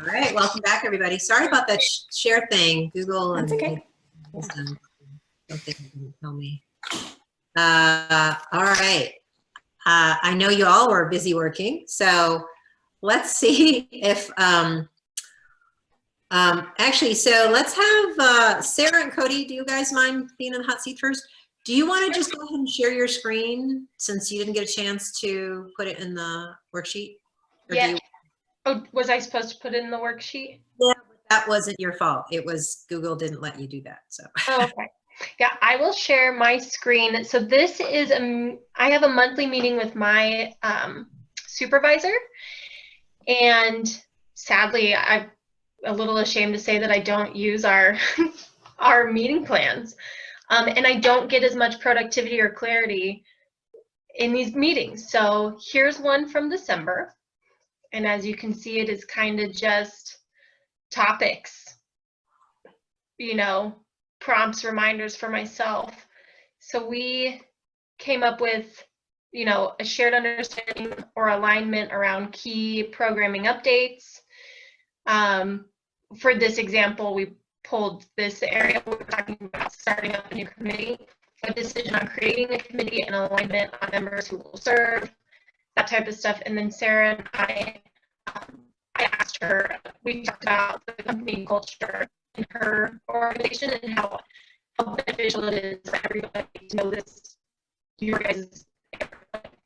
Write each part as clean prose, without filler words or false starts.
All right, welcome back, everybody. Sorry about that share thing. Google That's and okay. something didn't tell me. All right. I know you all were busy working, so let's see if actually. So let's have Sarah and Cody. Do you guys mind being in the hot seat first? Do you want to just go ahead and share your screen since you didn't get a chance to put it in the worksheet? Or Yeah. Oh, was I supposed to put it in the worksheet? Yeah, but that wasn't your fault. It was Google didn't let you do that. So. Oh, okay. Yeah, I will share my screen. So this is I have a monthly meeting with my supervisor, and sadly, I'm a little ashamed to say that I don't use our our meeting plans, and I don't get as much productivity or clarity in these meetings. So here's one from December. And as you can see, it is kind of just topics, you know, prompts, reminders for myself. So we came up with, you know, a shared understanding or alignment around key programming updates. For this example, we pulled this area where we're talking about starting up a new committee, a decision on creating a committee and alignment on members who will serve, that type of stuff. And then Sarah and I asked her, we talked about the company culture in her organization and how beneficial it is for everybody to know this, your guys'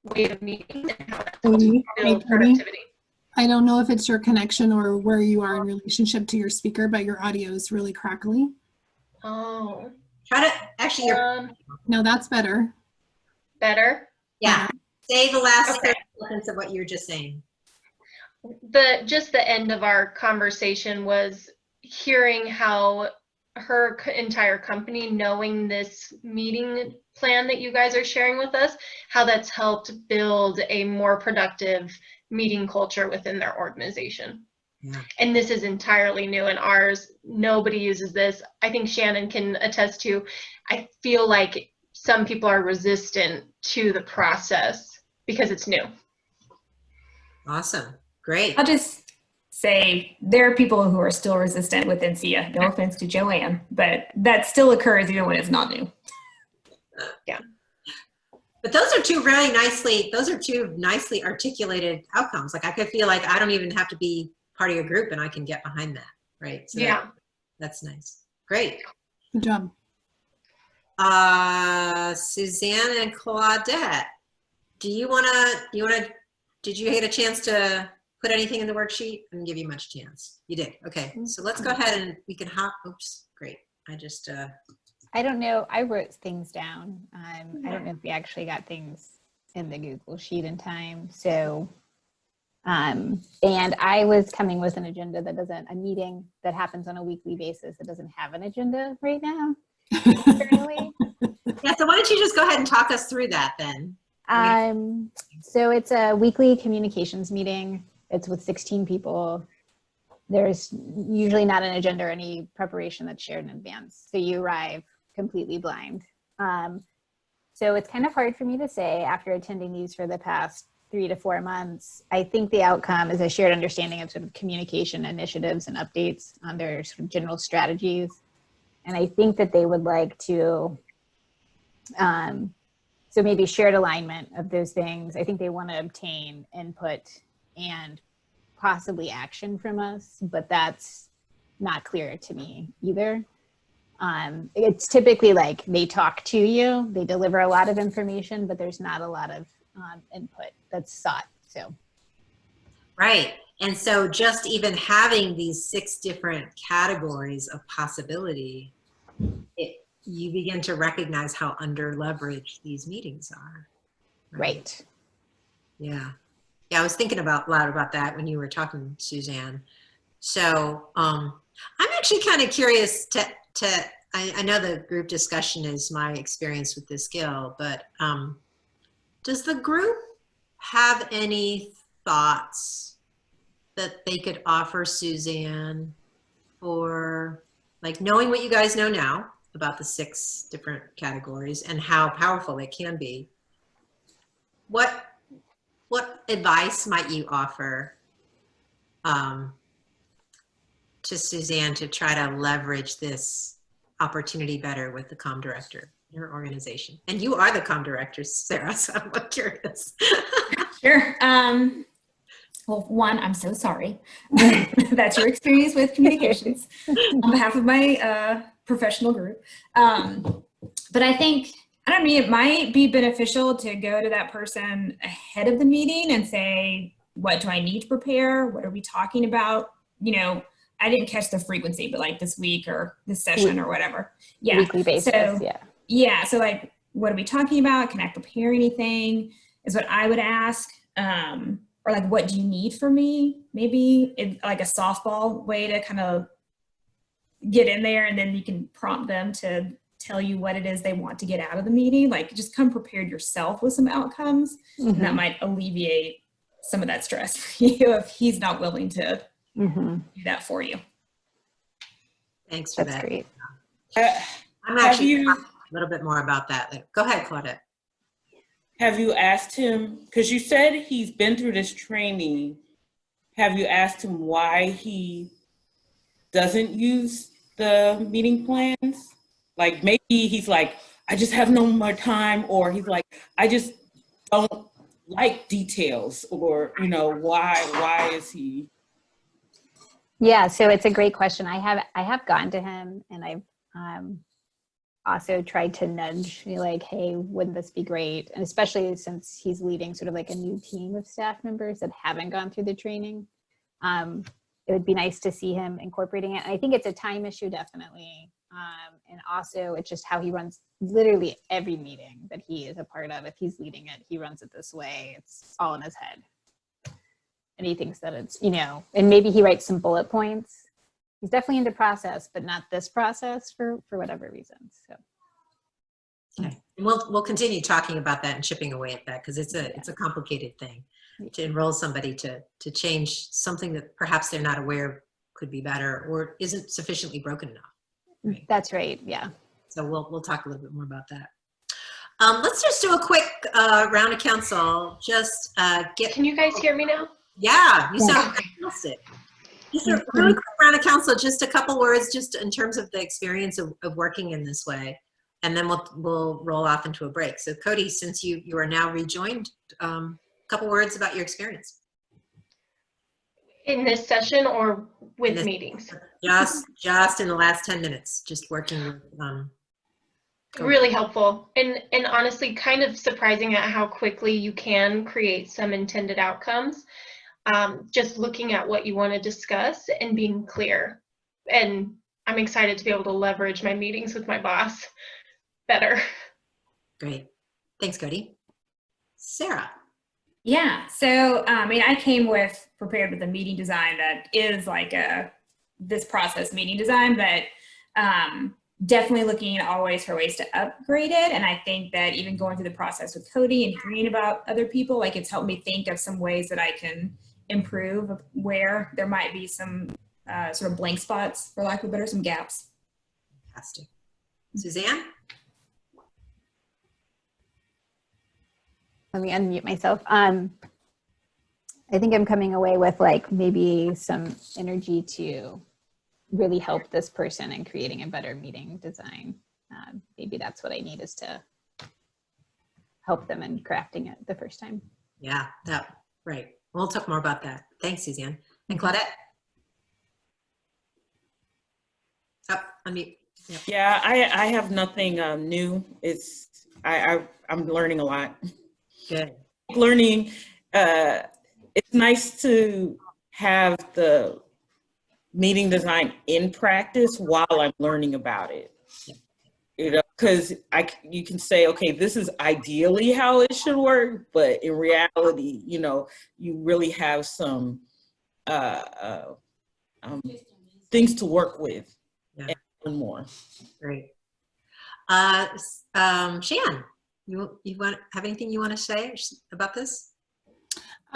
way of meeting and how that helps build productivity. I don't know if it's your connection or where you are in relationship to your speaker, but your audio is really crackly. Oh. Try to, actually, no, that's better. Better? Yeah. Say the last 30 seconds of what you were just saying. Just the end of our conversation was hearing how her entire company, knowing this meeting plan that you guys are sharing with us, how that's helped build a more productive meeting culture within their organization. Yeah. And this is entirely new in ours. Nobody uses this. I think Shannon can attest to, I feel like some people are resistant to the process because it's new. Awesome. Great. I'll just say there are people who are still resistant within SIA. No offense to Joanne, but that still occurs even when it's not new. Yeah. But those are two nicely articulated outcomes. Like I could feel like I don't even have to be part of your group and I can get behind that, right? So yeah. That's nice. Great. Good job. Suzanne and Claudette, did you get a chance to put anything in the worksheet? I didn't give you much chance. You did. Okay. So let's go ahead and we can hop. Oops. Great. I don't know. I wrote things down. I don't know if we actually got things in the Google Sheet in time. So, and I was coming with an agenda a meeting that happens on a weekly basis that doesn't have an agenda right now. Internally. Yeah. So why don't you just go ahead and talk us through that then? So it's a weekly communications meeting. It's with 16 people. There's usually not an agenda or any preparation that's shared in advance. So you arrive completely blind. So it's kind of hard for me to say after attending these for the past 3 to 4 months. I think the outcome is a shared understanding of sort of communication initiatives and updates on their sort of general strategies. And I think that they would like to, so maybe shared alignment of those things. I think they want to obtain input and possibly action from us, but that's not clear to me either. It's typically like they talk to you, they deliver a lot of information, but there's not a lot of input that's sought. So, right. And so just even having these 6 different categories of possibility, you begin to recognize how under-leveraged these meetings are. Right. Yeah. Yeah, I was thinking a lot about that when you were talking, Suzanne. So I'm actually kind of curious I know the group discussion is my experience with this skill, but does the group have any thoughts that they could offer Suzanne for, like, knowing what you guys know now about the 6 different categories and how powerful they can be? What advice might you offer to Suzanne to try to leverage this opportunity better with the comm director, your organization? And you are the comm director, Sarah, so I'm curious. Sure. Well, one, I'm so sorry. That's your experience with communications on behalf of my professional group. But I think, I don't mean, it might be beneficial to go to that person ahead of the meeting and say, what do I need to prepare? What are we talking about? You know, I didn't catch the frequency, but like this week or this session or whatever. Yeah. Weekly basis, so, yeah. Yeah. So like, what are we talking about? Can I prepare anything? Is what I would ask. Or like, what do you need from me? Maybe like a softball way to kind of get in there, and then you can prompt them to tell you what it is they want to get out of the meeting. Like, just come prepared yourself with some outcomes, and that might alleviate some of that stress for you if he's not willing to do that for you. Thanks for That's that. great. I'm actually talking a little bit more about that. Go ahead, Claudette. Have you asked him, because you said he's been through this training, have you asked him why he doesn't use the meeting plans? Like maybe he's like, I just have no more time, or he's like, I just don't like details, or, you know, why is he? Yeah, so it's a great question. I have gone to him, and I've also tried to nudge, like, hey, wouldn't this be great? And especially since he's leading sort of like a new team of staff members that haven't gone through the training, it would be nice to see him incorporating it. And I think it's a time issue, definitely. And also it's just how he runs literally every meeting that he is a part of. If he's leading it, he runs it this way. It's all in his head. And he thinks that it's, you know, and maybe he writes some bullet points. He's definitely into process, but not this process for whatever reasons. So, okay. We'll continue talking about that and chipping away at that, because it's a complicated thing to enroll somebody to change something that perhaps they're not aware of could be better or isn't sufficiently broken enough. Right? That's right. Yeah. So we'll talk a little bit more about that. Let's just do a quick round of council. Just get. Can you guys hear me now? Yeah, you sound fantastic. Just a really quick round of council, just a couple words, just in terms of the experience of working in this way, and then we'll roll off into a break. So Cody, since you are now rejoined, a couple words about your experience. In this session or with meetings? Just in the last 10 minutes, just working with. Really helpful, and honestly, kind of surprising at how quickly you can create some intended outcomes. Just looking at what you want to discuss and being clear. And I'm excited to be able to leverage my meetings with my boss better. Great. Thanks, Cody. Sarah. Yeah, so I mean, I came prepared with a meeting design that is like this process meeting design, but definitely looking always for ways to upgrade it. And I think that even going through the process with Cody and hearing about other people, like, it's helped me think of some ways that I can improve where there might be some sort of blank spots, for lack of a better, some gaps. Fantastic. Suzanne? Let me unmute myself. I think I'm coming away with like maybe some energy to really help this person in creating a better meeting design. Maybe that's what I need, is to help them in crafting it the first time. Yeah, right. We'll talk more about that. Thanks, Suzanne. And Claudette? Oh, unmute. Yep. Yeah, I have nothing new. I'm learning a lot. Good. Learning, it's nice to have the meeting design in practice while I'm learning about it. You know, because you can say, okay, this is ideally how it should work, but in reality, you know, you really have some things to work with. Yeah. And learn more. Great. Shan, you have anything you want to say about this?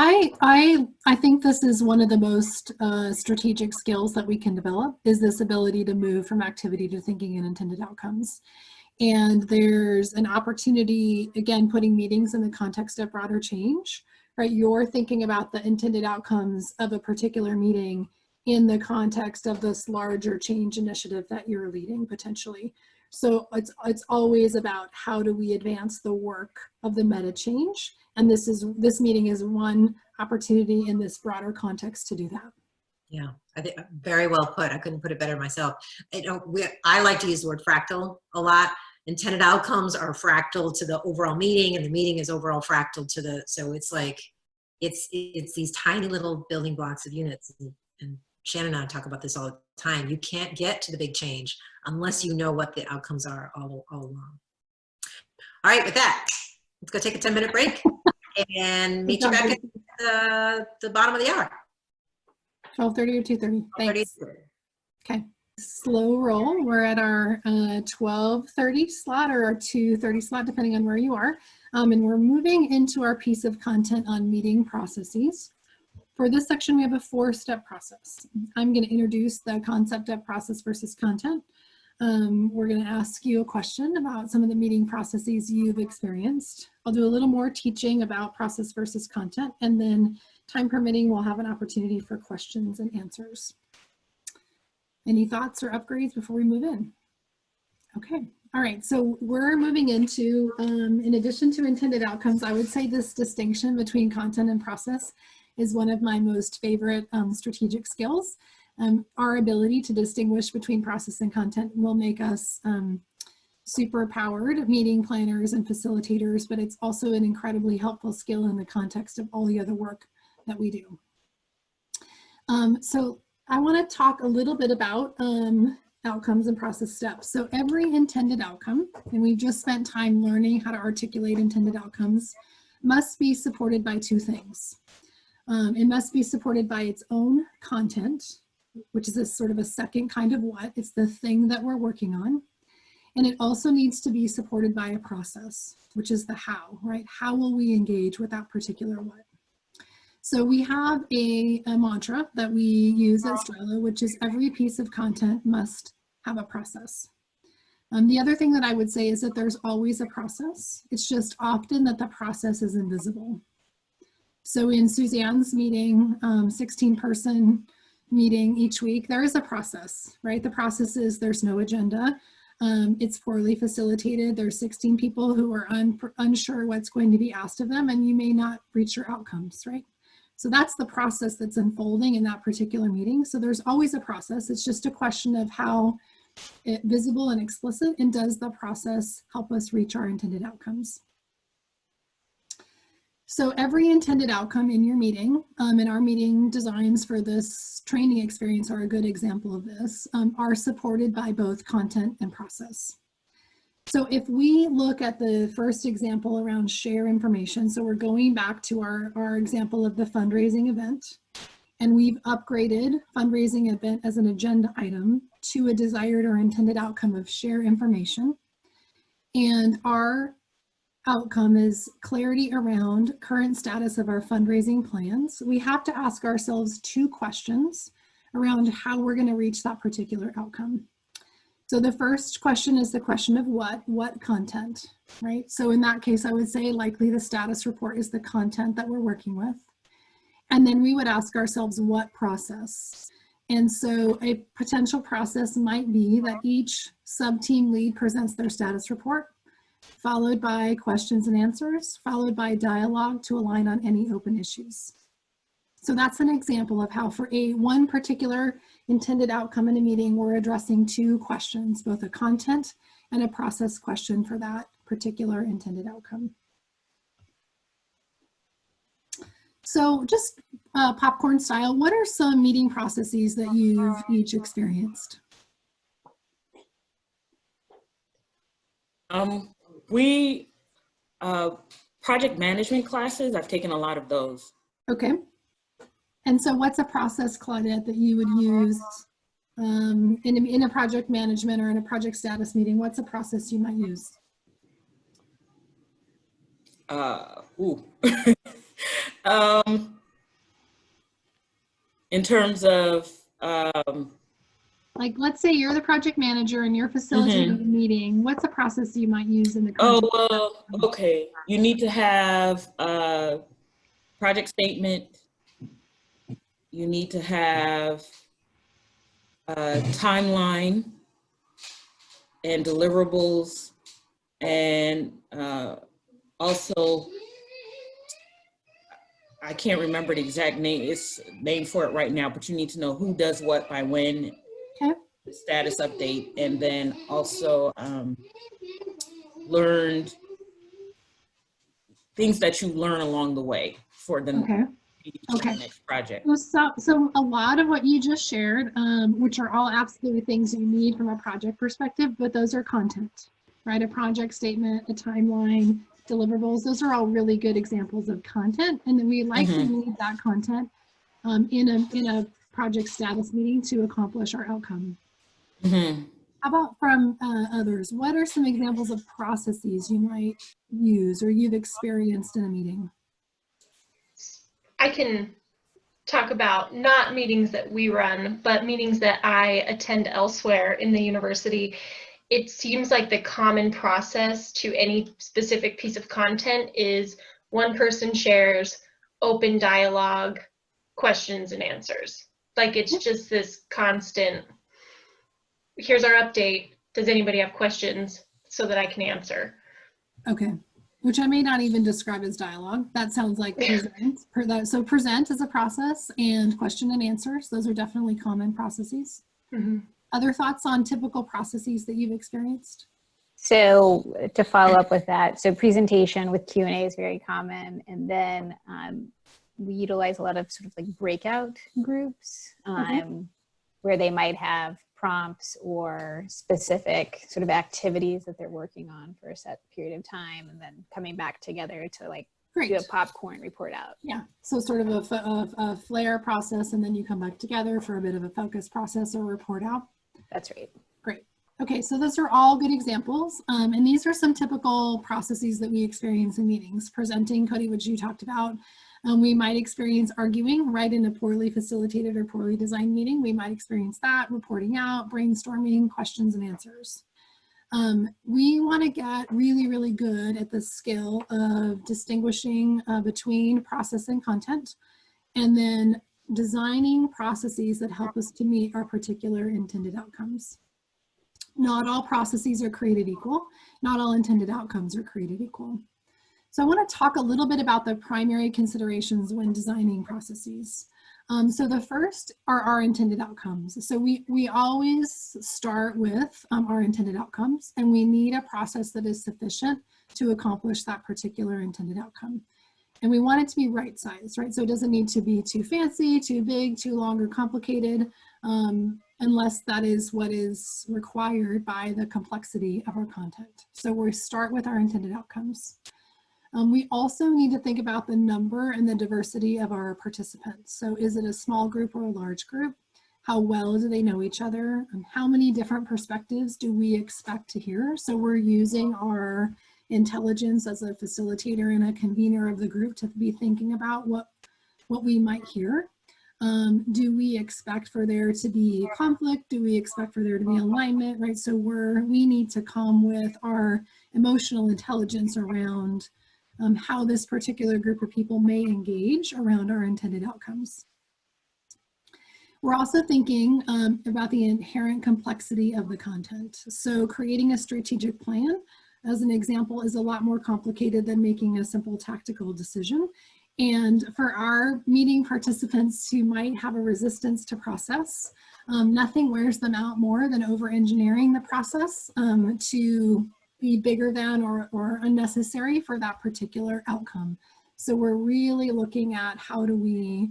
I think this is one of the most strategic skills that we can develop, is this ability to move from activity to thinking and intended outcomes. And there's an opportunity, again, putting meetings in the context of broader change, right? You're thinking about the intended outcomes of a particular meeting, in the context of this larger change initiative that you're leading potentially. So it's always about how do we advance the work of the meta change, and this meeting is one opportunity in this broader context to do that. Yeah, I think very well put. I couldn't put it better myself. I like to use the word fractal a lot. Intended outcomes are fractal to the overall meeting, and the meeting is overall fractal to the, so it's like, it's these tiny little building blocks of units. And Shannon and I talk about this all the time. You can't get to the big change unless you know what the outcomes are all along. All right, with that, let's go take a 10-minute break and meet you back at the bottom of the hour. 12:30 or 2:30? Thanks. 12:30. Okay. Slow roll. We're at our 12:30 slot or our 2:30 slot, depending on where you are. And we're moving into our piece of content on meeting processes. For this section, we have a 4-step process. I'm going to introduce the concept of process versus content. We're going to ask you a question about some of the meeting processes you've experienced. I'll do a little more teaching about process versus content, and then time permitting, we'll have an opportunity for questions and answers. Any thoughts or upgrades before we move in? Okay. All right. So we're moving into, in addition to intended outcomes, I would say this distinction between content and process is one of my most favorite strategic skills. Our ability to distinguish between process and content will make us super powered meeting planners and facilitators, but it's also an incredibly helpful skill in the context of all the other work that we do. So I want to talk a little bit about outcomes and process steps. So every intended outcome, and we've just spent time learning how to articulate intended outcomes, must be supported by 2 things. It must be supported by its own content, which is a sort of a second kind of what. It's the thing that we're working on. And it also needs to be supported by a process, which is the how, right? How will we engage with that particular what? So we have a mantra that we use at Strelo, which is every piece of content must have a process. The other thing that I would say is that there's always a process. It's just often that the process is invisible. So in Suzanne's meeting, 16-person meeting each week, there is a process, right? The process is there's no agenda. It's poorly facilitated. There's 16 people who are unsure what's going to be asked of them, and you may not reach your outcomes, right? So that's the process that's unfolding in that particular meeting. So there's always a process. It's just a question of how visible and explicit, and does the process help us reach our intended outcomes? So every intended outcome in your meeting, and our meeting designs for this training experience are a good example of this, are supported by both content and process. So if we look at the first example around share information, so we're going back to our example of the fundraising event, and we've upgraded fundraising event as an agenda item to a desired or intended outcome of share information. And our outcome is clarity around current status of our fundraising plans. We have to ask ourselves 2 questions around how we're going to reach that particular outcome. So the first question is the question of what content, right? So in that case, I would say likely the status report is the content that we're working with. And then we would ask ourselves what process. And so a potential process might be that each sub-team lead presents their status report, followed by questions and answers, followed by dialogue to align on any open issues. So that's an example of how for one particular intended outcome in a meeting, we're addressing 2 questions, both a content and a process question for that particular intended outcome. So just popcorn style, what are some meeting processes that you've each experienced? Project management classes, I've taken a lot of those. Okay. And so what's a process, Claudette, that you would use in a project management or in a project status meeting? What's a process you might use? In terms of like, let's say you're the project manager and you're facilitating a meeting. What's a process you might use in the context? Okay. You need to have a project statement. You need to have timeline and deliverables, and also, I can't remember the exact name for it right now, but you need to know who does what by when, Okay. the status update, and then also learned things that you learn along the way for the next project. So a lot of what you just shared, which are all absolutely things you need from a project perspective, but those are content, right? A project statement, a timeline, deliverables, those are all really good examples of content. And then we likely need that content in a project status meeting to accomplish our outcome. How about from others? What are some examples of processes you might use or you've experienced in a meeting? I can talk about not meetings that we run, but meetings that I attend elsewhere in the university. It seems like the common process to any specific piece of content is one person shares, open dialogue, questions and answers. Like it's just this constant, here's our update. Does anybody have questions so that I can answer? Okay, which I may not even describe as dialogue. That sounds like present. So present is a process, and question and answers. Those are definitely common processes. Other thoughts on typical processes that you've experienced? So to follow up with that, so presentation with Q&A is very common. And then we utilize a lot of sort of like breakout groups where they might have prompts or specific sort of activities that they're working on for a set period of time, and then coming back together to like do a popcorn report out. Yeah, so sort of a flare process, and then you come back together for a bit of a focus process or report out. That's right. Great. Okay, so those are all good examples. And these are some typical processes that we experience in meetings. Presenting, Cody, which you talked about. We might experience arguing right in a poorly facilitated or poorly designed meeting. We might experience that, reporting out, brainstorming, questions and answers. We want to get really, really good at the skill of distinguishing between process and content, and then designing processes that help us to meet our particular intended outcomes. Not all processes are created equal. Not all intended outcomes are created equal. So I want to talk a little bit about the primary considerations when designing processes. So the first are our intended outcomes. So we always start with our intended outcomes, and we need a process that is sufficient to accomplish that particular intended outcome. And we want it to be right sized, right? So it doesn't need to be too fancy, too big, too long, or complicated, unless that is what is required by the complexity of our content. So we start with our intended outcomes. We also need to think about the number and the diversity of our participants. So is it a small group or a large group? How well do they know each other? How many different perspectives do we expect to hear? So we're using our intelligence as a facilitator and a convener of the group to be thinking about what we might hear. Do we expect for there to be conflict? Do we expect for there to be alignment, right? So we need to come with our emotional intelligence around how this particular group of people may engage around our intended outcomes. We're also thinking about the inherent complexity of the content. So creating a strategic plan, as an example, is a lot more complicated than making a simple tactical decision. And for our meeting participants who might have a resistance to process, nothing wears them out more than over-engineering the process to be bigger than or unnecessary for that particular outcome. So we're really looking at how do we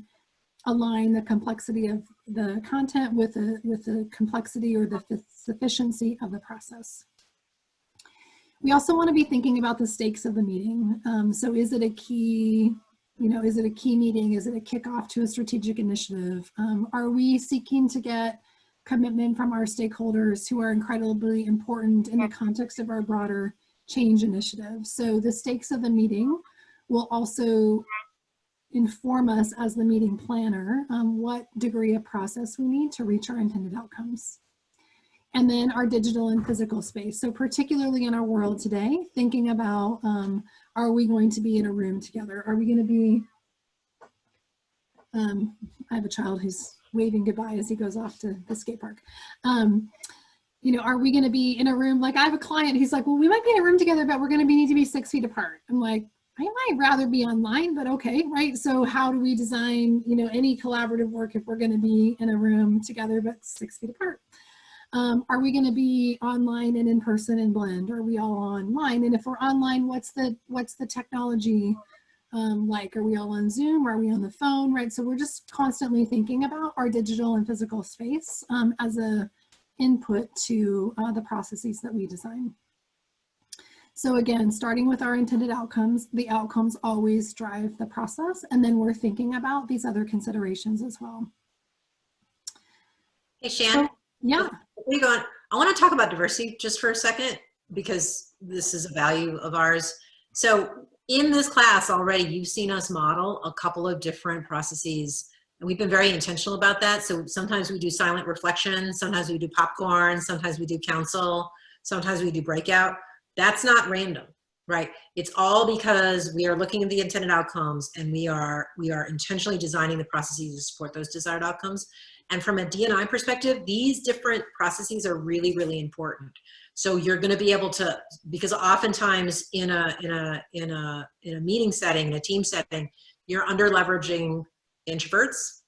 align the complexity of the content with the complexity or the sufficiency of the process. We also want to be thinking about the stakes of the meeting. So is it a key, is it a key meeting? Is it a kickoff to a strategic initiative? Are we seeking to get commitment from our stakeholders who are incredibly important in the context of our broader change initiative? So the stakes of the meeting will also inform us as the meeting planner what degree of process we need to reach our intended outcomes. And then our digital and physical space. So particularly in our world today, thinking about, are we going to be in a room together? Are we going to be, I have a child who's waving goodbye as he goes off to the skate park. You know, are we going to be in a room? Like I have a client, he's like, well, we might be in a room together, but we're going to need to be 6 feet apart. I'm like, I might rather be online, but okay, right? So how do we design, you know, any collaborative work if we're going to be in a room together, but 6 feet apart? Are we going to be online and in person and blend? Are we all online? And if we're online, what's the technology like? Are we all on Zoom? Are we on the phone, right? So we're just constantly thinking about our digital and physical space as a input to the processes that we design. So again, starting with our intended outcomes, the outcomes always drive the process, and then we're thinking about these other considerations as well. Hey, Shan. So, yeah. Before you go on, I want to talk about diversity just for a second, because this is a value of ours. So in this class already, you've seen us model a couple of different processes, and we've been very intentional about that. So sometimes we do silent reflection, sometimes we do popcorn, sometimes we do council, sometimes we do breakout. That's not random, right? It's all because we are looking at the intended outcomes, and we are intentionally designing the processes to support those desired outcomes. And from a D&I perspective, these different processes are really, really important. So you're going to be able to, because oftentimes in a meeting setting, in a team setting, you're under leveraging introverts,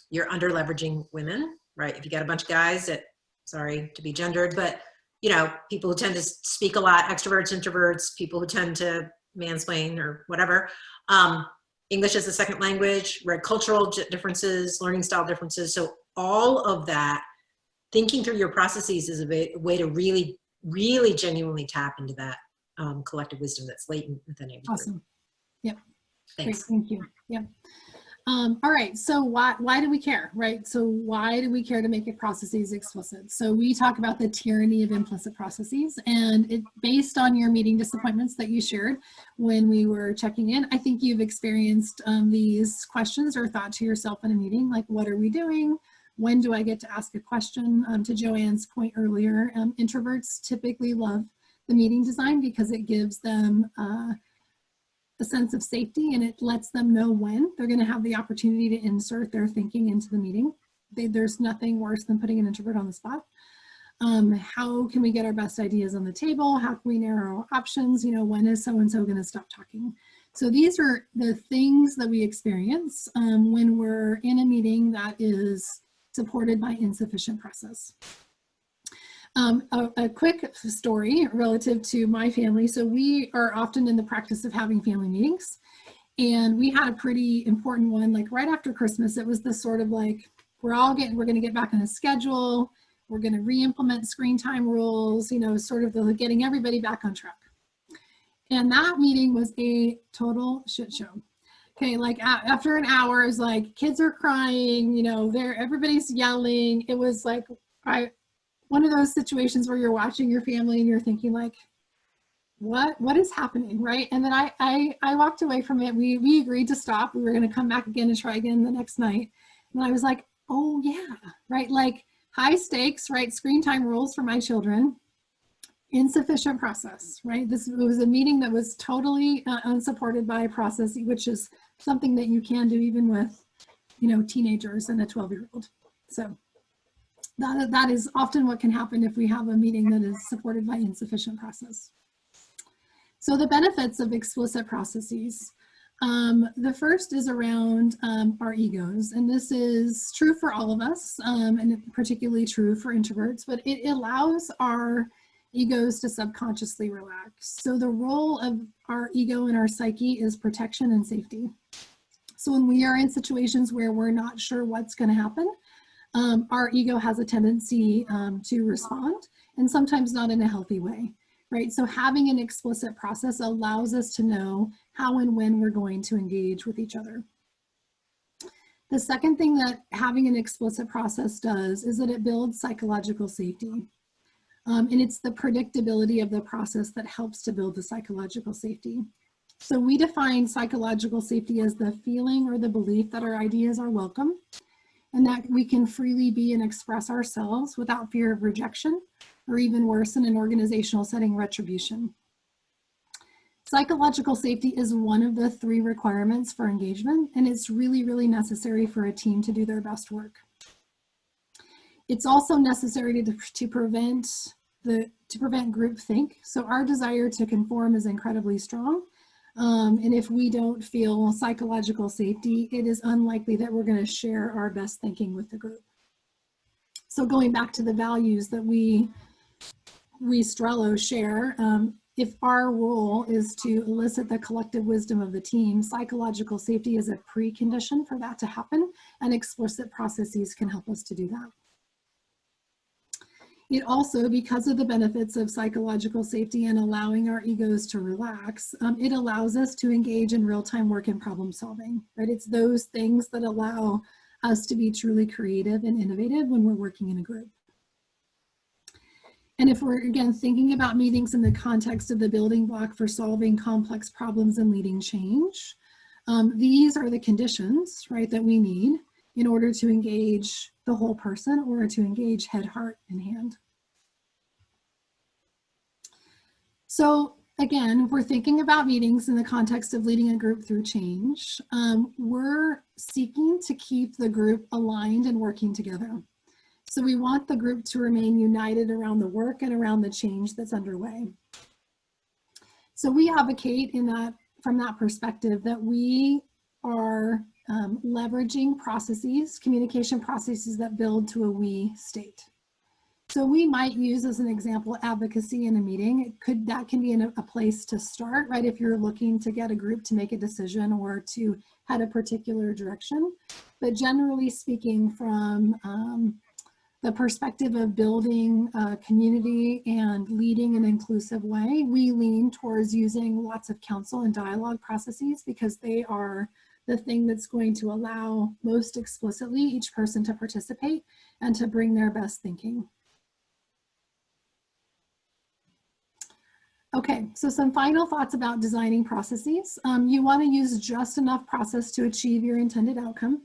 you're under leveraging women, right? If you got a bunch of guys that, sorry to be gendered, but you know, people who tend to speak a lot, extroverts, introverts, people who tend to mansplain or whatever. English as a second language, right? Cultural differences, learning style differences. So all of that, thinking through your processes is a way to really, really genuinely tap into that collective wisdom that's latent within every group. Awesome. Yep. Thanks. Great, thank you. Yep. All right, so why do we care, right? So why do we care to make your processes explicit? So we talk about the tyranny of implicit processes, and it based on your meeting disappointments that you shared when we were checking in, I think you've experienced these questions or thought to yourself in a meeting, like, what are we doing? When do I get to ask a question? To Joanne's point earlier, introverts typically love the meeting design because it gives them a sense of safety, and it lets them know when they're going to have the opportunity to insert their thinking into the meeting. There's nothing worse than putting an introvert on the spot. How can we get our best ideas on the table? How can we narrow options? You know, when is so-and-so going to stop talking? So these are the things that we experience when we're in a meeting that is supported by insufficient process. A quick story relative to my family. So we are often in the practice of having family meetings, and we had a pretty important one, like right after Christmas. It was this sort of like, we're going to get back on the schedule. We're going to re-implement screen time rules, you know, sort of getting everybody back on track. And that meeting was a total shit show. Okay, like after an hour, it's like kids are crying, you know, everybody's yelling. It was like, one of those situations where you're watching your family and you're thinking like, what is happening, right? And then I walked away from it. We agreed to stop. We were going to come back again and try again the next night. And I was like, oh yeah, right? Like high stakes, right? Screen time rules for my children. Insufficient process, right? This was a meeting that was totally unsupported by a process, which is something that you can do even with, you know, teenagers and a 12-year-old. So that is often what can happen if we have a meeting that is supported by insufficient process. So the benefits of explicit processes. The first is around our egos, and this is true for all of us, and particularly true for introverts, but it allows our egos to subconsciously relax. So the role of our ego and our psyche is protection and safety. So when we are in situations where we're not sure what's going to happen, our ego has a tendency to respond, and sometimes not in a healthy way, right? So having an explicit process allows us to know how and when we're going to engage with each other. The second thing that having an explicit process does is that it builds psychological safety. And it's the predictability of the process that helps to build the psychological safety. So we define psychological safety as the feeling or the belief that our ideas are welcome, and that we can freely be and express ourselves without fear of rejection, or even worse, in an organizational setting, retribution. Psychological safety is one of the 3 requirements for engagement, and it's really, really necessary for a team to do their best work. It's also necessary to prevent groupthink. So our desire to conform is incredibly strong. And if we don't feel psychological safety, it is unlikely that we're going to share our best thinking with the group. So going back to the values that we Strelo share, if our role is to elicit the collective wisdom of the team, psychological safety is a precondition for that to happen, and explicit processes can help us to do that. It also, because of the benefits of psychological safety and allowing our egos to relax, it allows us to engage in real-time work and problem solving, right? It's those things that allow us to be truly creative and innovative when we're working in a group. And if we're, again, thinking about meetings in the context of the building block for solving complex problems and leading change, these are the conditions, right, that we need in order to engage the whole person or to engage head, heart, and hand. So again, if we're thinking about meetings in the context of leading a group through change, we're seeking to keep the group aligned and working together. So we want the group to remain united around the work and around the change that's underway. So we advocate from that perspective that we are leveraging processes, communication processes that build to a we state. So we might use as an example advocacy in a meeting. That can be a place to start, right? If you're looking to get a group to make a decision or to head a particular direction. But generally speaking, from the perspective of building a community and leading an inclusive way, we lean towards using lots of counsel and dialogue processes because they are the thing that's going to allow most explicitly each person to participate and to bring their best thinking. Okay, so some final thoughts about designing processes. You want to use just enough process to achieve your intended outcome.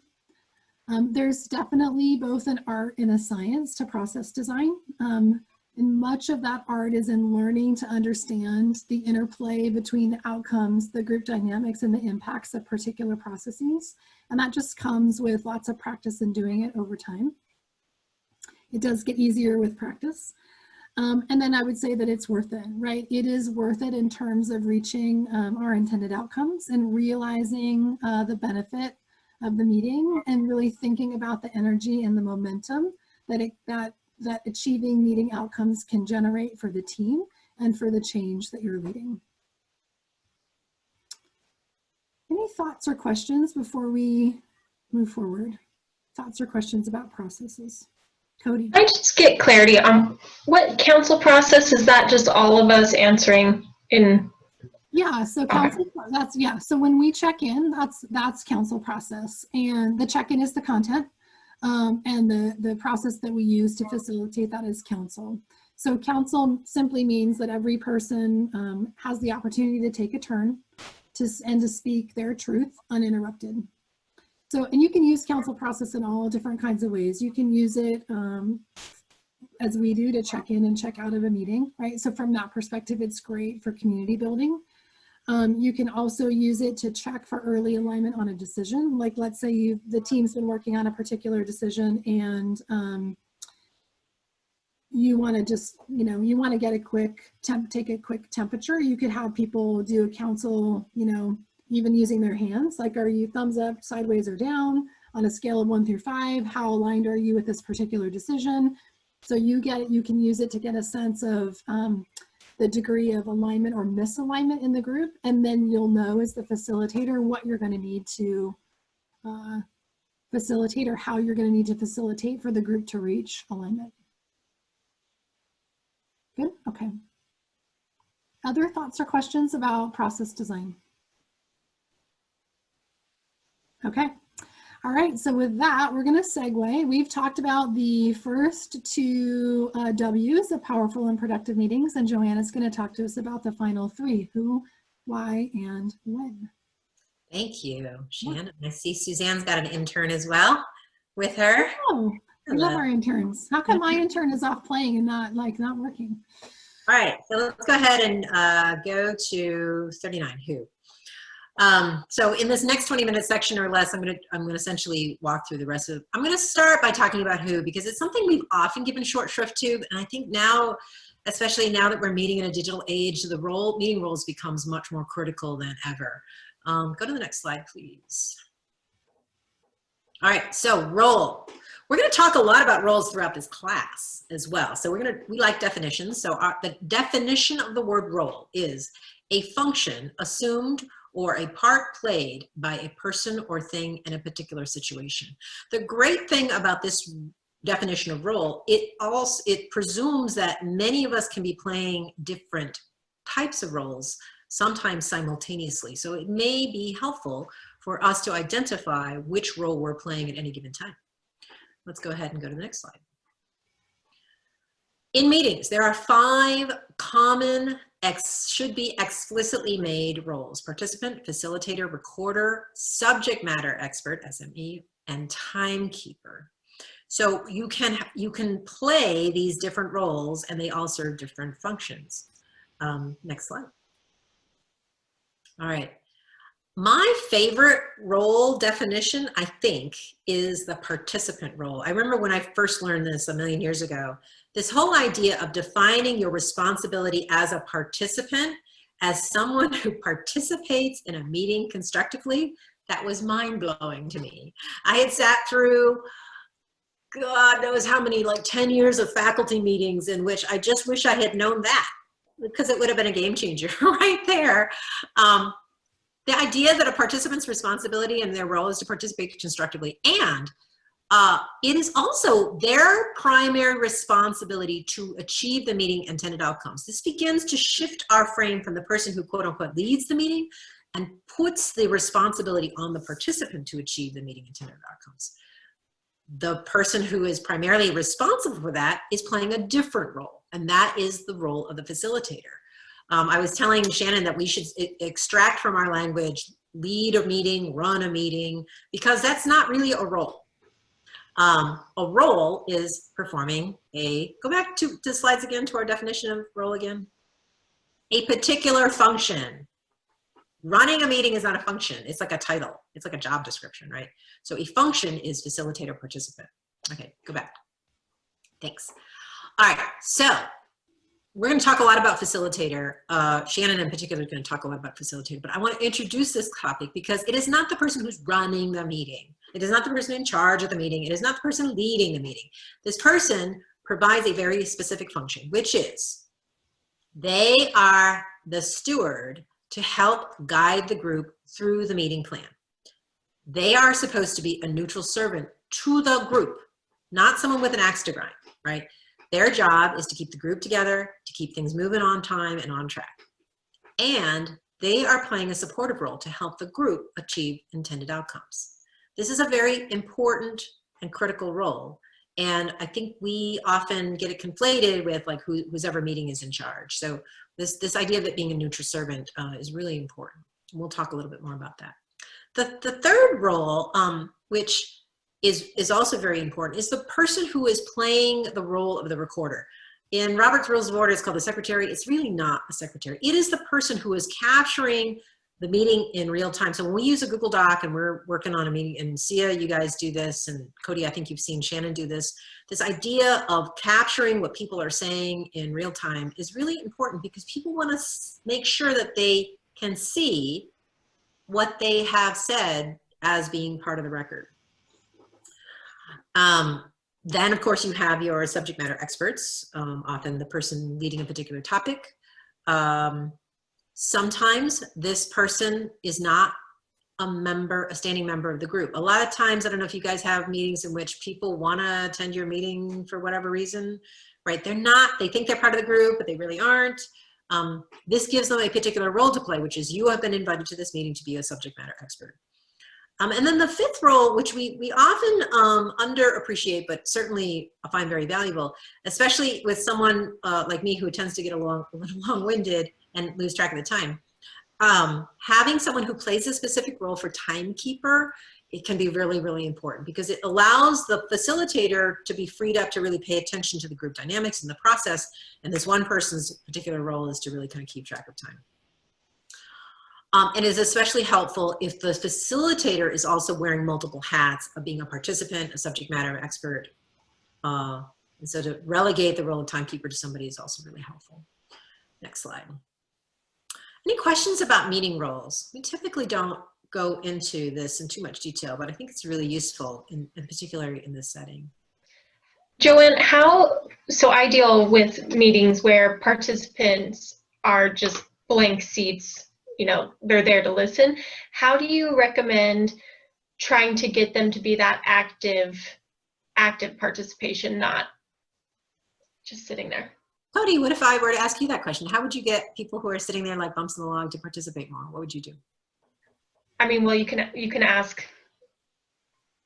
There's definitely both an art and a science to process design. And much of that art is in learning to understand the interplay between the outcomes, the group dynamics, and the impacts of particular processes. And that just comes with lots of practice and doing it over time. It does get easier with practice. And then I would say that it's worth it, right? It is worth it in terms of reaching our intended outcomes and realizing the benefit of the meeting and really thinking about the energy and the momentum that achieving meeting outcomes can generate for the team and for the change that you're leading. Any thoughts or questions before we move forward? Thoughts or questions about processes? Cody. Can I just get clarity on what council process is that? Just all of us answering in? Yeah, so council, so when we check in, that's council process, and the check-in is the content, and the process that we use to facilitate that is council. So council simply means that every person has the opportunity to take a turn and to speak their truth uninterrupted. So, and you can use council process in all different kinds of ways. You can use it as we do to check in and check out of a meeting, right? So from that perspective, it's great for community building. You can also use it to check for early alignment on a decision. Like let's say the team's been working on a particular decision and you want to just, you want to get take a quick temperature. You could have people do a council, even using their hands, like, are you thumbs up, sideways, or down on a scale of 1 through 5? How aligned are you with this particular decision? So you can use it to get a sense of the degree of alignment or misalignment in the group, and then you'll know as the facilitator what you're going to need to facilitate or how you're going to need to facilitate for the group to reach alignment. Good, okay. Other thoughts or questions about process design? Okay, all right, so with that, we're gonna segue. We've talked about the first 2 W's of powerful and productive meetings, and Joanna's gonna talk to us about the final 3, who, why, and when. Thank you, Shannon. I see Suzanne's got an intern as well with her. Oh, I love our interns. How come my intern is off playing and not working? All right, so let's go ahead and go to 39, who. So in this next 20-minute section or less, I'm gonna essentially walk through the rest of. I'm gonna start by talking about who, because it's something we've often given short shrift to, and I think now, especially now that we're meeting in a digital age, the meeting roles becomes much more critical than ever. Go to the next slide, please. All right, so role. We're going to talk a lot about roles throughout this class as well. So we like definitions. So the definition of the word role is a function assumed or a part played by a person or thing in a particular situation. The great thing about this definition of role, it presumes that many of us can be playing different types of roles, sometimes simultaneously. So it may be helpful for us to identify which role we're playing at any given time. Let's go ahead and go to the next slide. In meetings, there are 5 common should be explicitly made roles: participant, facilitator, recorder, subject matter expert, SME, and timekeeper. So you can play these different roles, and they all serve different functions. Next slide. All right. My favorite role definition, I think, is the participant role. I remember when I first learned this a million years ago, this whole idea of defining your responsibility as a participant, as someone who participates in a meeting constructively, that was mind-blowing to me. I had sat through God knows how many, like 10 years of faculty meetings in which I just wish I had known that, because it would have been a game changer right there. The idea that a participant's responsibility and their role is to participate constructively, and it is also their primary responsibility to achieve the meeting intended outcomes. This begins to shift our frame from the person who quote unquote leads the meeting and puts the responsibility on the participant to achieve the meeting intended outcomes. The person who is primarily responsible for that is playing a different role, and that is the role of the facilitator. I was telling Shannon that we should extract from our language lead a meeting, run a meeting, because that's not really a role. A role is performing go back to the slides again, to our definition of role again. A particular function. Running a meeting is not a function. It's like a title. It's like a job description, right? So a function is facilitator, participant. Okay, go back. Thanks. All right, so we're going to talk a lot about facilitator. Shannon in particular is going to talk a lot about facilitator, but I want to introduce this topic because it is not the person who's running the meeting. It is not the person in charge of the meeting. It is not the person leading the meeting. This person provides a very specific function, which is they are the steward to help guide the group through the meeting plan. They are supposed to be a neutral servant to the group, not someone with an axe to grind, right? Their job is to keep the group together, to keep things moving on time and on track. And they are playing a supportive role to help the group achieve intended outcomes. This is a very important and critical role. And I think we often get it conflated with like who's ever meeting is in charge. So this idea of it being a neutral servant is really important. We'll talk a little bit more about that. The third role, which is also very important, is the person who is playing the role of the recorder. In Robert's Rules of Order, it's called the secretary. It's really not a secretary. It is the person who is capturing the meeting in real time. So when we use a Google Doc and we're working on a meeting, and Sia, you guys do this, and Cody, I think you've seen Shannon do this, this idea of capturing what people are saying in real time is really important because people want to make sure that they can see what they have said as being part of the record. Then, of course, you have your subject matter experts, often the person leading a particular topic. Sometimes this person is not a standing member of the group. A lot of times, I don't know if you guys have meetings in which people want to attend your meeting for whatever reason, right? They think they're part of the group, but they really aren't. This gives them a particular role to play, which is you have been invited to this meeting to be a subject matter expert. And then the fifth role, which we often underappreciate, but certainly find very valuable, especially with someone like me who tends to get a little long-winded and lose track of the time. Having someone who plays a specific role for timekeeper it can be really, really important because it allows the facilitator to be freed up to really pay attention to the group dynamics and the process. And this one person's particular role is to really kind of keep track of time. And is especially helpful if the facilitator is also wearing multiple hats of being a participant, a subject matter expert. And so to relegate the role of timekeeper to somebody is also really helpful. Next slide. Any questions about meeting roles? We typically don't go into this in too much detail, but I think it's really useful, in particular in this setting. Joanne, so I deal with meetings where participants are just blank seats, you know, they're there to listen. How do you recommend trying to get them to be that active participation, not just sitting there? Cody, what if I were to ask you that question? How would you get people who are sitting there like bumps in the log to participate more? What would you do? I mean, well, you can ask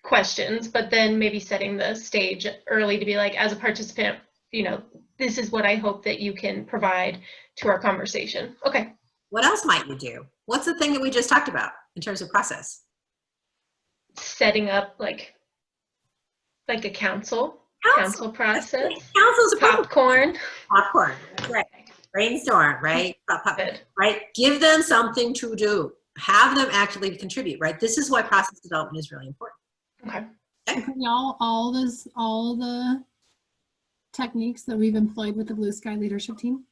questions, but then maybe setting the stage early to be like, as a participant, you know, this is what I hope that you can provide to our conversation. Okay. What else might you do? What's the thing that we just talked about in terms of process? Setting up like a council process. Council's Popcorn. Popcorn, that's right. Brainstorm, right? Good. Right? Give them something to do. Have them actively contribute, right? This is why process development is really important. Okay. All the techniques that we've employed with the Blue Sky leadership team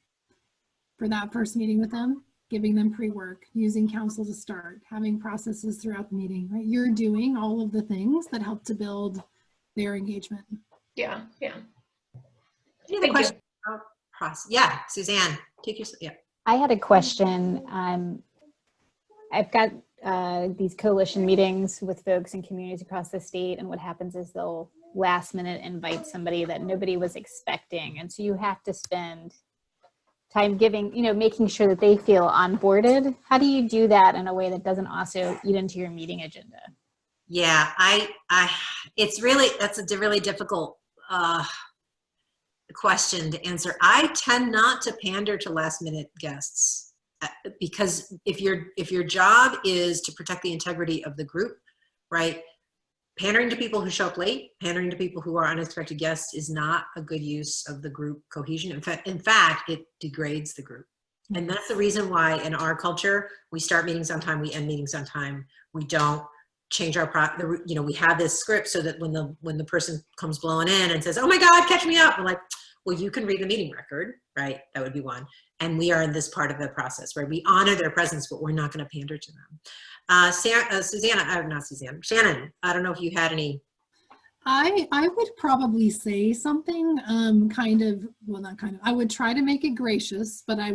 for that first meeting with them, giving them pre-work, using council to start, having processes throughout the meeting, right? You're doing all of the things that help to build their engagement. Yeah. Any other questions about process? Yeah, Suzanne, take your, yeah. I had a question. I've got these coalition meetings with folks in communities across the state, and what happens is they'll last minute invite somebody that nobody was expecting. And so you have to spend time giving, you know, making sure that they feel onboarded. How do you do that in a way that doesn't also eat into your meeting agenda? Yeah, that's a really difficult question to answer. I tend not to pander to last minute guests because if your job is to protect the integrity of the group, right? Pandering to people who show up late, pandering to people who are unexpected guests is not a good use of the group cohesion. In fact, it degrades the group. And that's the reason why in our culture, we start meetings on time, we end meetings on time. We don't change our we have this script so that when the person comes blowing in and says, oh my God, catch me up, we're like, well, you can read the meeting record, right? That would be one. And we are in this part of the process, right? We honor their presence, but we're not going to pander to them. Shannon, I don't know if you had any. I would probably say something I would try to make it gracious, but it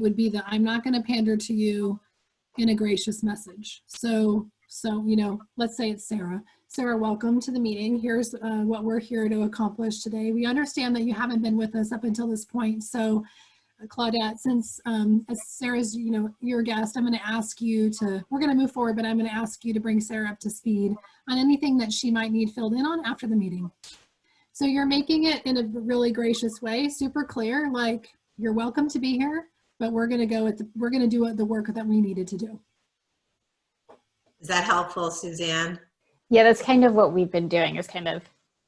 would be that I'm not going to pander to you in a gracious message. So, you know, let's say it's Sarah. Sarah, welcome to the meeting. Here's what we're here to accomplish today. We understand that you haven't been with us up until this point. So Claudette, since as Sarah's, you know, your guest, I'm going to ask you we're going to move forward, but I'm going to ask you to bring Sarah up to speed on anything that she might need filled in on after the meeting. So you're making it in a really gracious way, super clear, like you're welcome to be here, but we're going to do the work that we needed to do. Is that helpful, Suzanne? Yeah, that's kind of what we've been doing, is kind of,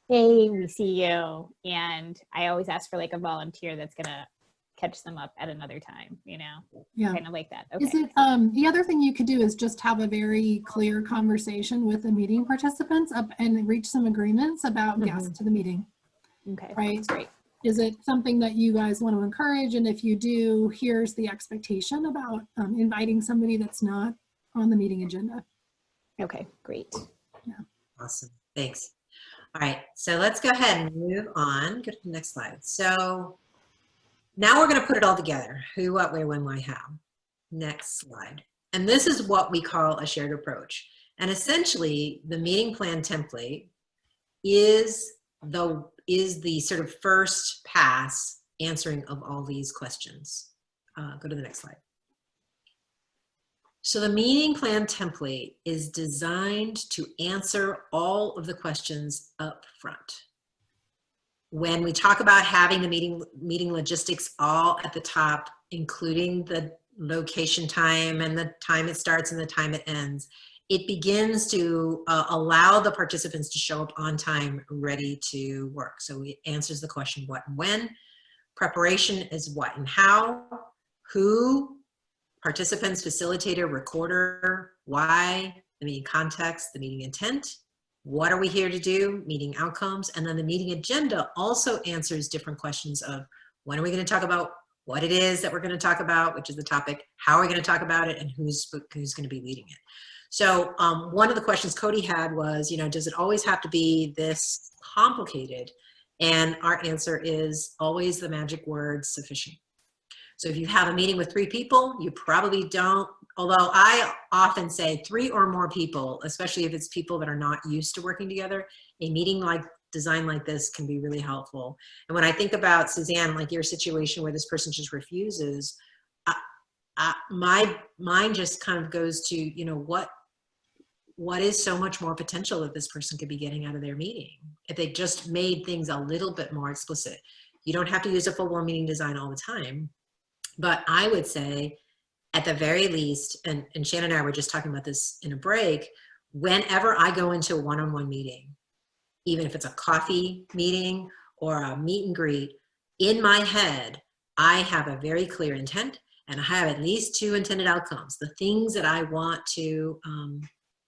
hey, we see you. And I always ask for like a volunteer that's going to catch them up at another time, you know? Yeah. Kind of like that. Okay. Is it, the other thing you could do is just have a very clear conversation with the meeting participants and reach some agreements about guests to the meeting. Okay, right? that's great. Is it something that you guys want to encourage? And if you do, here's the expectation about inviting somebody that's not on the meeting agenda. Okay, great. Yeah. Awesome, thanks. All right, so let's go ahead and move on. Go to the next slide. So now we're going to put it all together. Who, what, where, when, why, how. Next slide. And this is what we call a shared approach. And essentially, the meeting plan template is the sort of first pass answering of all these questions. Go to the next slide. So the meeting plan template is designed to answer all of the questions up front. When we talk about having the meeting logistics all at the top, including the location time and the time it starts and the time it ends, it begins to allow the participants to show up on time, ready to work. So it answers the question, what and when. Preparation is what and how. Who, participants, facilitator, recorder, why, the meeting context, the meeting intent. What are we here to do? Meeting outcomes. And then the meeting agenda also answers different questions of when are we going to talk about what it is that we're going to talk about, which is the topic, how are we going to talk about it, and who's going to be leading it. So one of the questions Cody had was, you know, does it always have to be this complicated? And our answer is always the magic word, sufficient. So if you have a meeting with 3 people, you probably don't, although I often say 3 or more people, especially if it's people that are not used to working together, a meeting like design like this can be really helpful. And when I think about, Suzanne, like your situation where this person just refuses, my mind just kind of goes to, you know, what is so much more potential that this person could be getting out of their meeting if they just made things a little bit more explicit. You don't have to use a full-blown meeting design all the time, but I would say at the very least, and Shannon and I were just talking about this in a break, whenever I go into a one-on-one meeting, even if it's a coffee meeting or a meet and greet, in my head, I have a very clear intent and I have at least 2 intended outcomes, the things that I want to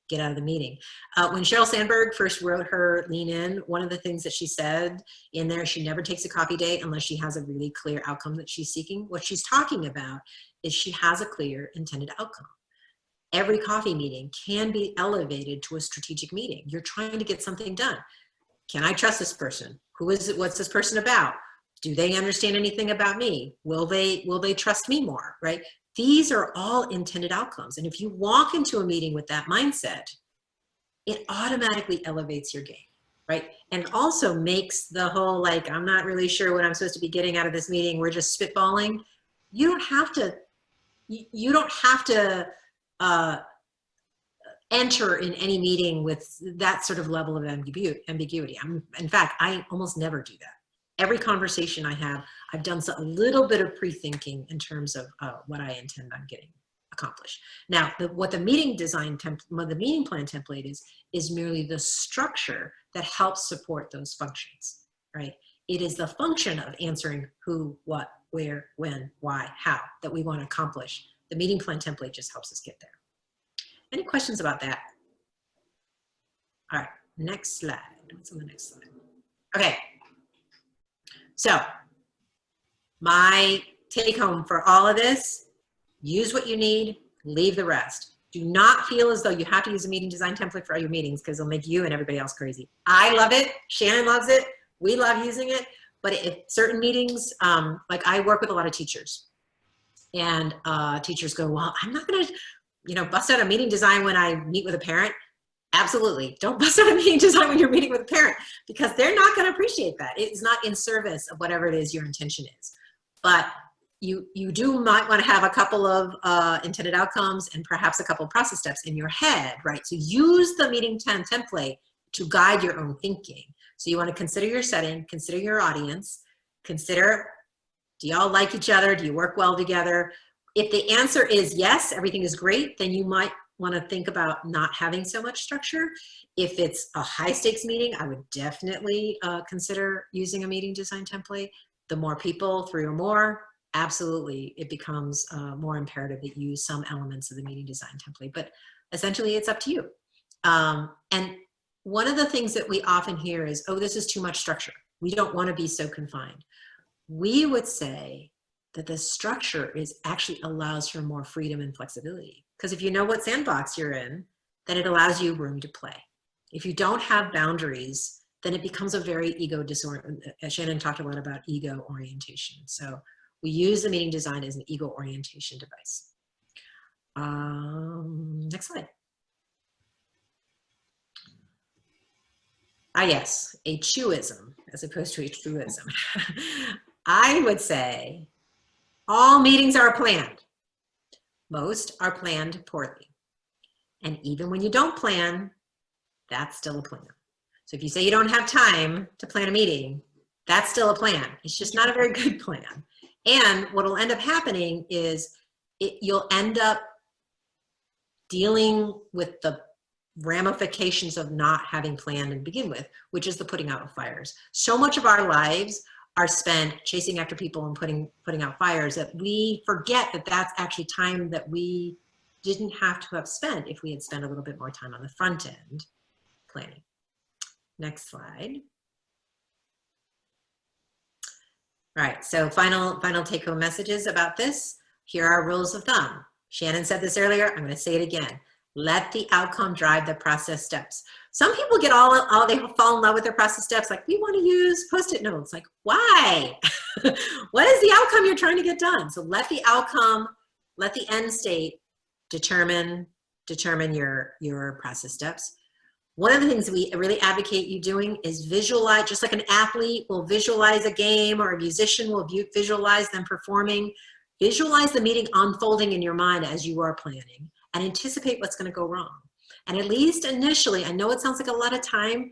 get out of the meeting. When Sheryl Sandberg first wrote her Lean In, one of the things that she said in there, she never takes a coffee date unless she has a really clear outcome that she's seeking. What she's talking about is she has a clear intended outcome. Every coffee meeting can be elevated to a strategic meeting. You're trying to get something done. Can I trust this person? Who is it? What's this person about? Do they understand anything about me? Will they trust me more, right? These are all intended outcomes. And if you walk into a meeting with that mindset, it automatically elevates your game, right? And also makes the whole, like, I'm not really sure what I'm supposed to be getting out of this meeting, we're just spitballing. You don't have to enter in any meeting with that sort of level of ambiguity. In fact, I almost never do that. Every conversation I have, I've done a little bit of pre-thinking in terms of what I intend on getting accomplished. Now, what the meeting design the meeting plan template is merely the structure that helps support those functions, right? It is the function of answering who, what, where, when, why, how that we want to accomplish. The meeting plan template just helps us get there. Any questions about that? All right, next slide. What's on the next slide? Okay. So my take home for all of this, use what you need, leave the rest. Do not feel as though you have to use a meeting design template for all your meetings because it'll make you and everybody else crazy. I love it. Shannon loves it. We love using it. But if certain meetings, like I work with a lot of teachers and teachers go, well, I'm not going to, you know, bust out a meeting design when I meet with a parent. Absolutely. Don't bust out a meeting design when you're meeting with a parent because they're not going to appreciate that. It's not in service of whatever it is your intention is. But you might want to have a couple of intended outcomes and perhaps a couple of process steps in your head, right? So use the meeting template to guide your own thinking. So you want to consider your setting, consider your audience, consider, do y'all like each other? Do you work well together? If the answer is yes, everything is great, then you might want to think about not having so much structure. If it's a high stakes meeting, I would definitely consider using a meeting design template. The more people, 3 or more, absolutely, it becomes more imperative that you use some elements of the meeting design template, but essentially it's up to you. And one of the things that we often hear is, oh, this is too much structure. We don't want to be so confined. We would say that the structure actually allows for more freedom and flexibility. Because if you know what sandbox you're in, then it allows you room to play. If you don't have boundaries, then it becomes a very ego disorder. Shannon talked a lot about ego orientation. So we use the meeting design as an ego orientation device. Next slide. Yes, a truism as opposed to a truism. I would say all meetings are planned. Most are planned poorly. And even when you don't plan, that's still a plan. So if you say you don't have time to plan a meeting, that's still a plan. It's just not a very good plan. And what will end up happening is you'll end up dealing with the ramifications of not having planned to begin with, which is the putting out of fires. So much of our lives are spent chasing after people and putting out fires that we forget that that's actually time that we didn't have to have spent if we had spent a little bit more time on the front end planning. Next slide. All right, so final take-home messages about this. Here are rules of thumb. Shannon said this earlier, I'm gonna say it again. Let the outcome drive the process steps. Some people get they fall in love with their process steps, like we wanna use Post-it notes. Like, why? What is the outcome you're trying to get done? So let the outcome, let the end state determine your process steps. One of the things we really advocate you doing is visualize, just like an athlete will visualize a game or a musician will visualize them performing. Visualize the meeting unfolding in your mind as you are planning and anticipate what's going to go wrong. And at least initially, I know it sounds like a lot of time,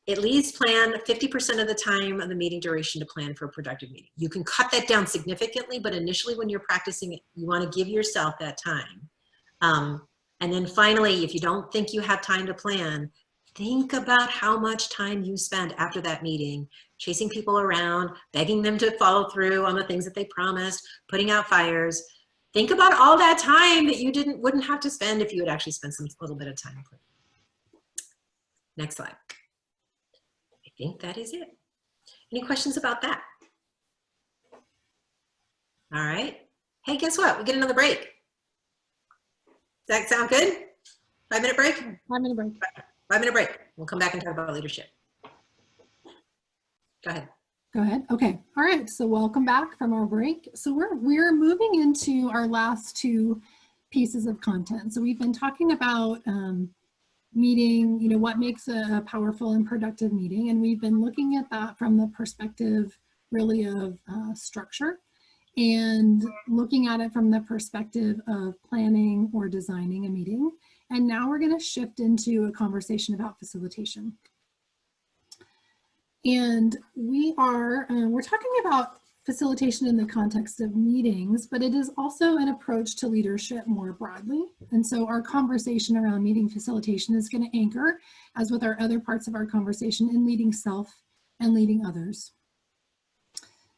at least plan 50% of the time of the meeting duration to plan for a productive meeting. You can cut that down significantly, but initially when you're practicing it, you want to give yourself that time. And then finally, if you don't think you have time to plan, think about how much time you spend after that meeting chasing people around, begging them to follow through on the things that they promised, putting out fires. Think about all that time that you wouldn't have to spend if you had actually spent some little bit of time planning. Next slide. I think that is it. Any questions about that? All right. Hey, guess what? We get another break. Does that sound good? 5-minute break? 5-minute break. 5-minute break. We'll come back and talk about leadership. Go ahead. Go ahead. Okay. All right. So welcome back from our break. So we're moving into our last two pieces of content. So we've been talking about meeting, what makes a powerful and productive meeting. And we've been looking at that from the perspective really of structure and looking at it from the perspective of planning or designing a meeting. And now we're going to shift into a conversation about facilitation. And we're talking about facilitation in the context of meetings, but it is also an approach to leadership more broadly. And so our conversation around meeting facilitation is going to anchor, as with our other parts of our conversation, in leading self and leading others.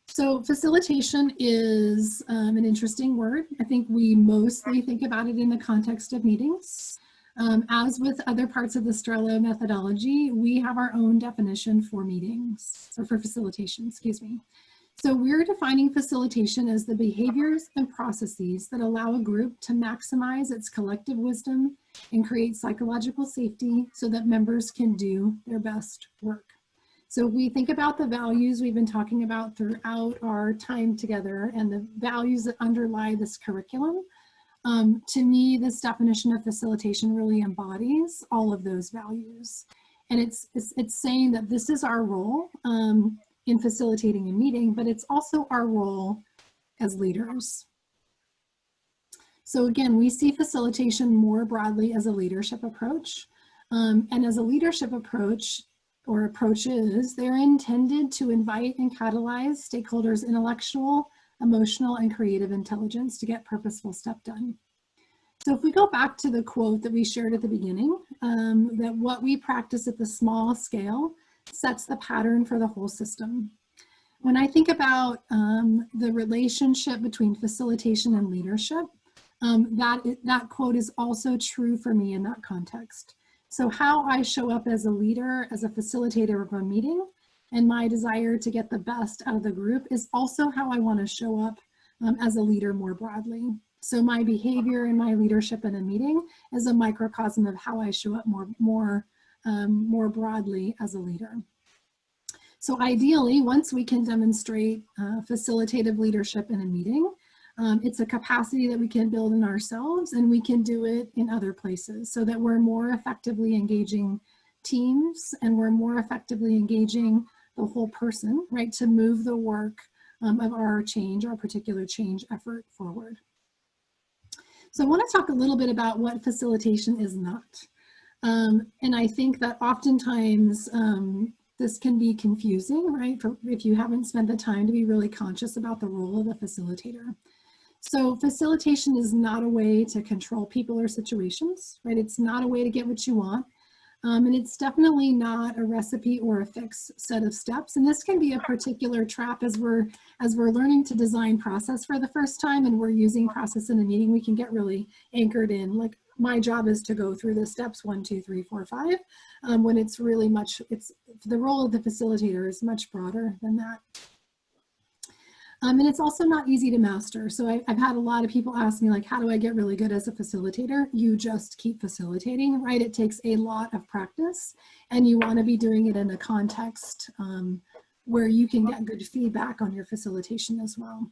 So facilitation is an interesting word. I think we mostly think about it in the context of meetings. As with other parts of the Strelo methodology, we have our own definition for meetings, or for facilitation, excuse me. So we're defining facilitation as the behaviors and processes that allow a group to maximize its collective wisdom and create psychological safety so that members can do their best work. So if we think about the values we've been talking about throughout our time together and the values that underlie this curriculum, to me, this definition of facilitation really embodies all of those values. And it's saying that this is our role in facilitating a meeting, but it's also our role as leaders. So again, we see facilitation more broadly as a leadership approach. And as a leadership approach, or approaches, they're intended to invite and catalyze stakeholders' intellectual, emotional, and creative intelligence to get purposeful stuff done. So if we go back to the quote that we shared at the beginning, that what we practice at the small scale sets the pattern for the whole system. When I think about the relationship between facilitation and leadership, that quote is also true for me in that context. So how I show up as a leader, as a facilitator of a meeting, and my desire to get the best out of the group is also how I want to show up as a leader more broadly. So my behavior and my leadership in a meeting is a microcosm of how I show up more broadly as a leader. So ideally, once we can demonstrate facilitative leadership in a meeting, it's a capacity that we can build in ourselves, and we can do it in other places so that we're more effectively engaging teams and we're more effectively engaging the whole person, right, to move the work of our particular change effort forward. So I want to talk a little bit about what facilitation is not. And I think that oftentimes this can be confusing, right, if you haven't spent the time to be really conscious about the role of a facilitator. So facilitation is not a way to control people or situations, right? It's not a way to get what you want. And it's definitely not a recipe or a fixed set of steps. And this can be a particular trap as we're learning to design process for the first time and we're using process in a meeting. We can get really anchored in, like, my job is to go through the steps 1, 2, 3, 4, 5, when it's really the role of the facilitator is much broader than that. And it's also not easy to master. So I've had a lot of people ask me, like, how do I get really good as a facilitator? You just keep facilitating, right? It takes a lot of practice, and you want to be doing it in a context where you can get good feedback on your facilitation as well.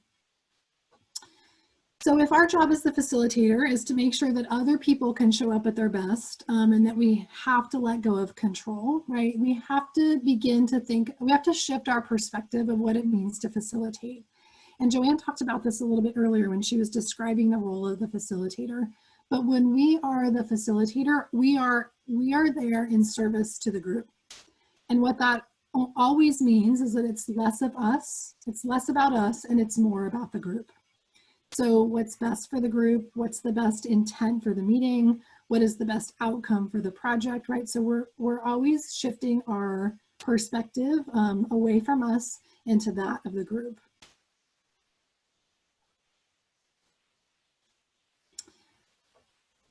So if our job as the facilitator is to make sure that other people can show up at their best, and that we have to let go of control, right? We have to begin to think, we have to shift our perspective of what it means to facilitate. And Joanne talked about this a little bit earlier when she was describing the role of the facilitator. But when we are the facilitator, we are there in service to the group. And what that always means is that it's less of us, it's less about us, and it's more about the group. So what's best for the group? What's the best intent for the meeting? What is the best outcome for the project, right? So we're always shifting our perspective away from us into that of the group.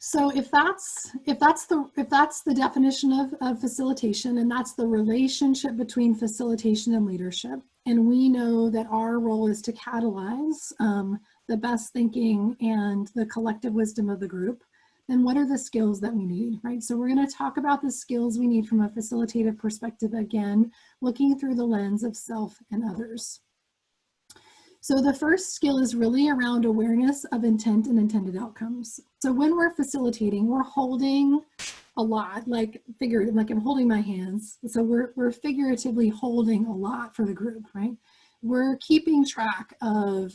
So if that's the definition of facilitation, and that's the relationship between facilitation and leadership, and we know that our role is to catalyze the best thinking and the collective wisdom of the group, then what are the skills that we need, right? So we're going to talk about the skills we need from a facilitative perspective, again, looking through the lens of self and others. So the first skill is really around awareness of intent and intended outcomes. So when we're facilitating, we're holding a lot, like I'm holding my hands. So we're figuratively holding a lot for the group, right? We're keeping track of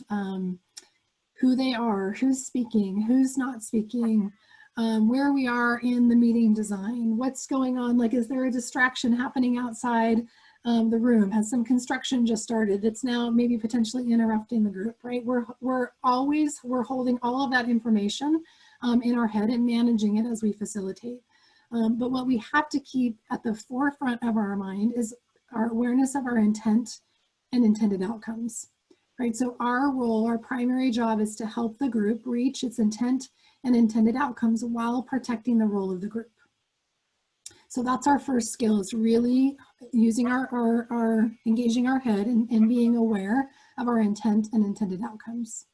who they are, who's speaking, who's not speaking, where we are in the meeting design, what's going on, like, is there a distraction happening outside the room? Has some construction just started that's now maybe potentially interrupting the group, right? We're holding all of that information in our head and managing it as we facilitate. But what we have to keep at the forefront of our mind is our awareness of our intent and intended outcomes, right? So our role, our primary job, is to help the group reach its intent and intended outcomes while protecting the role of the group. So that's our first skill, is really using our engaging our head and being aware of our intent and intended outcomes.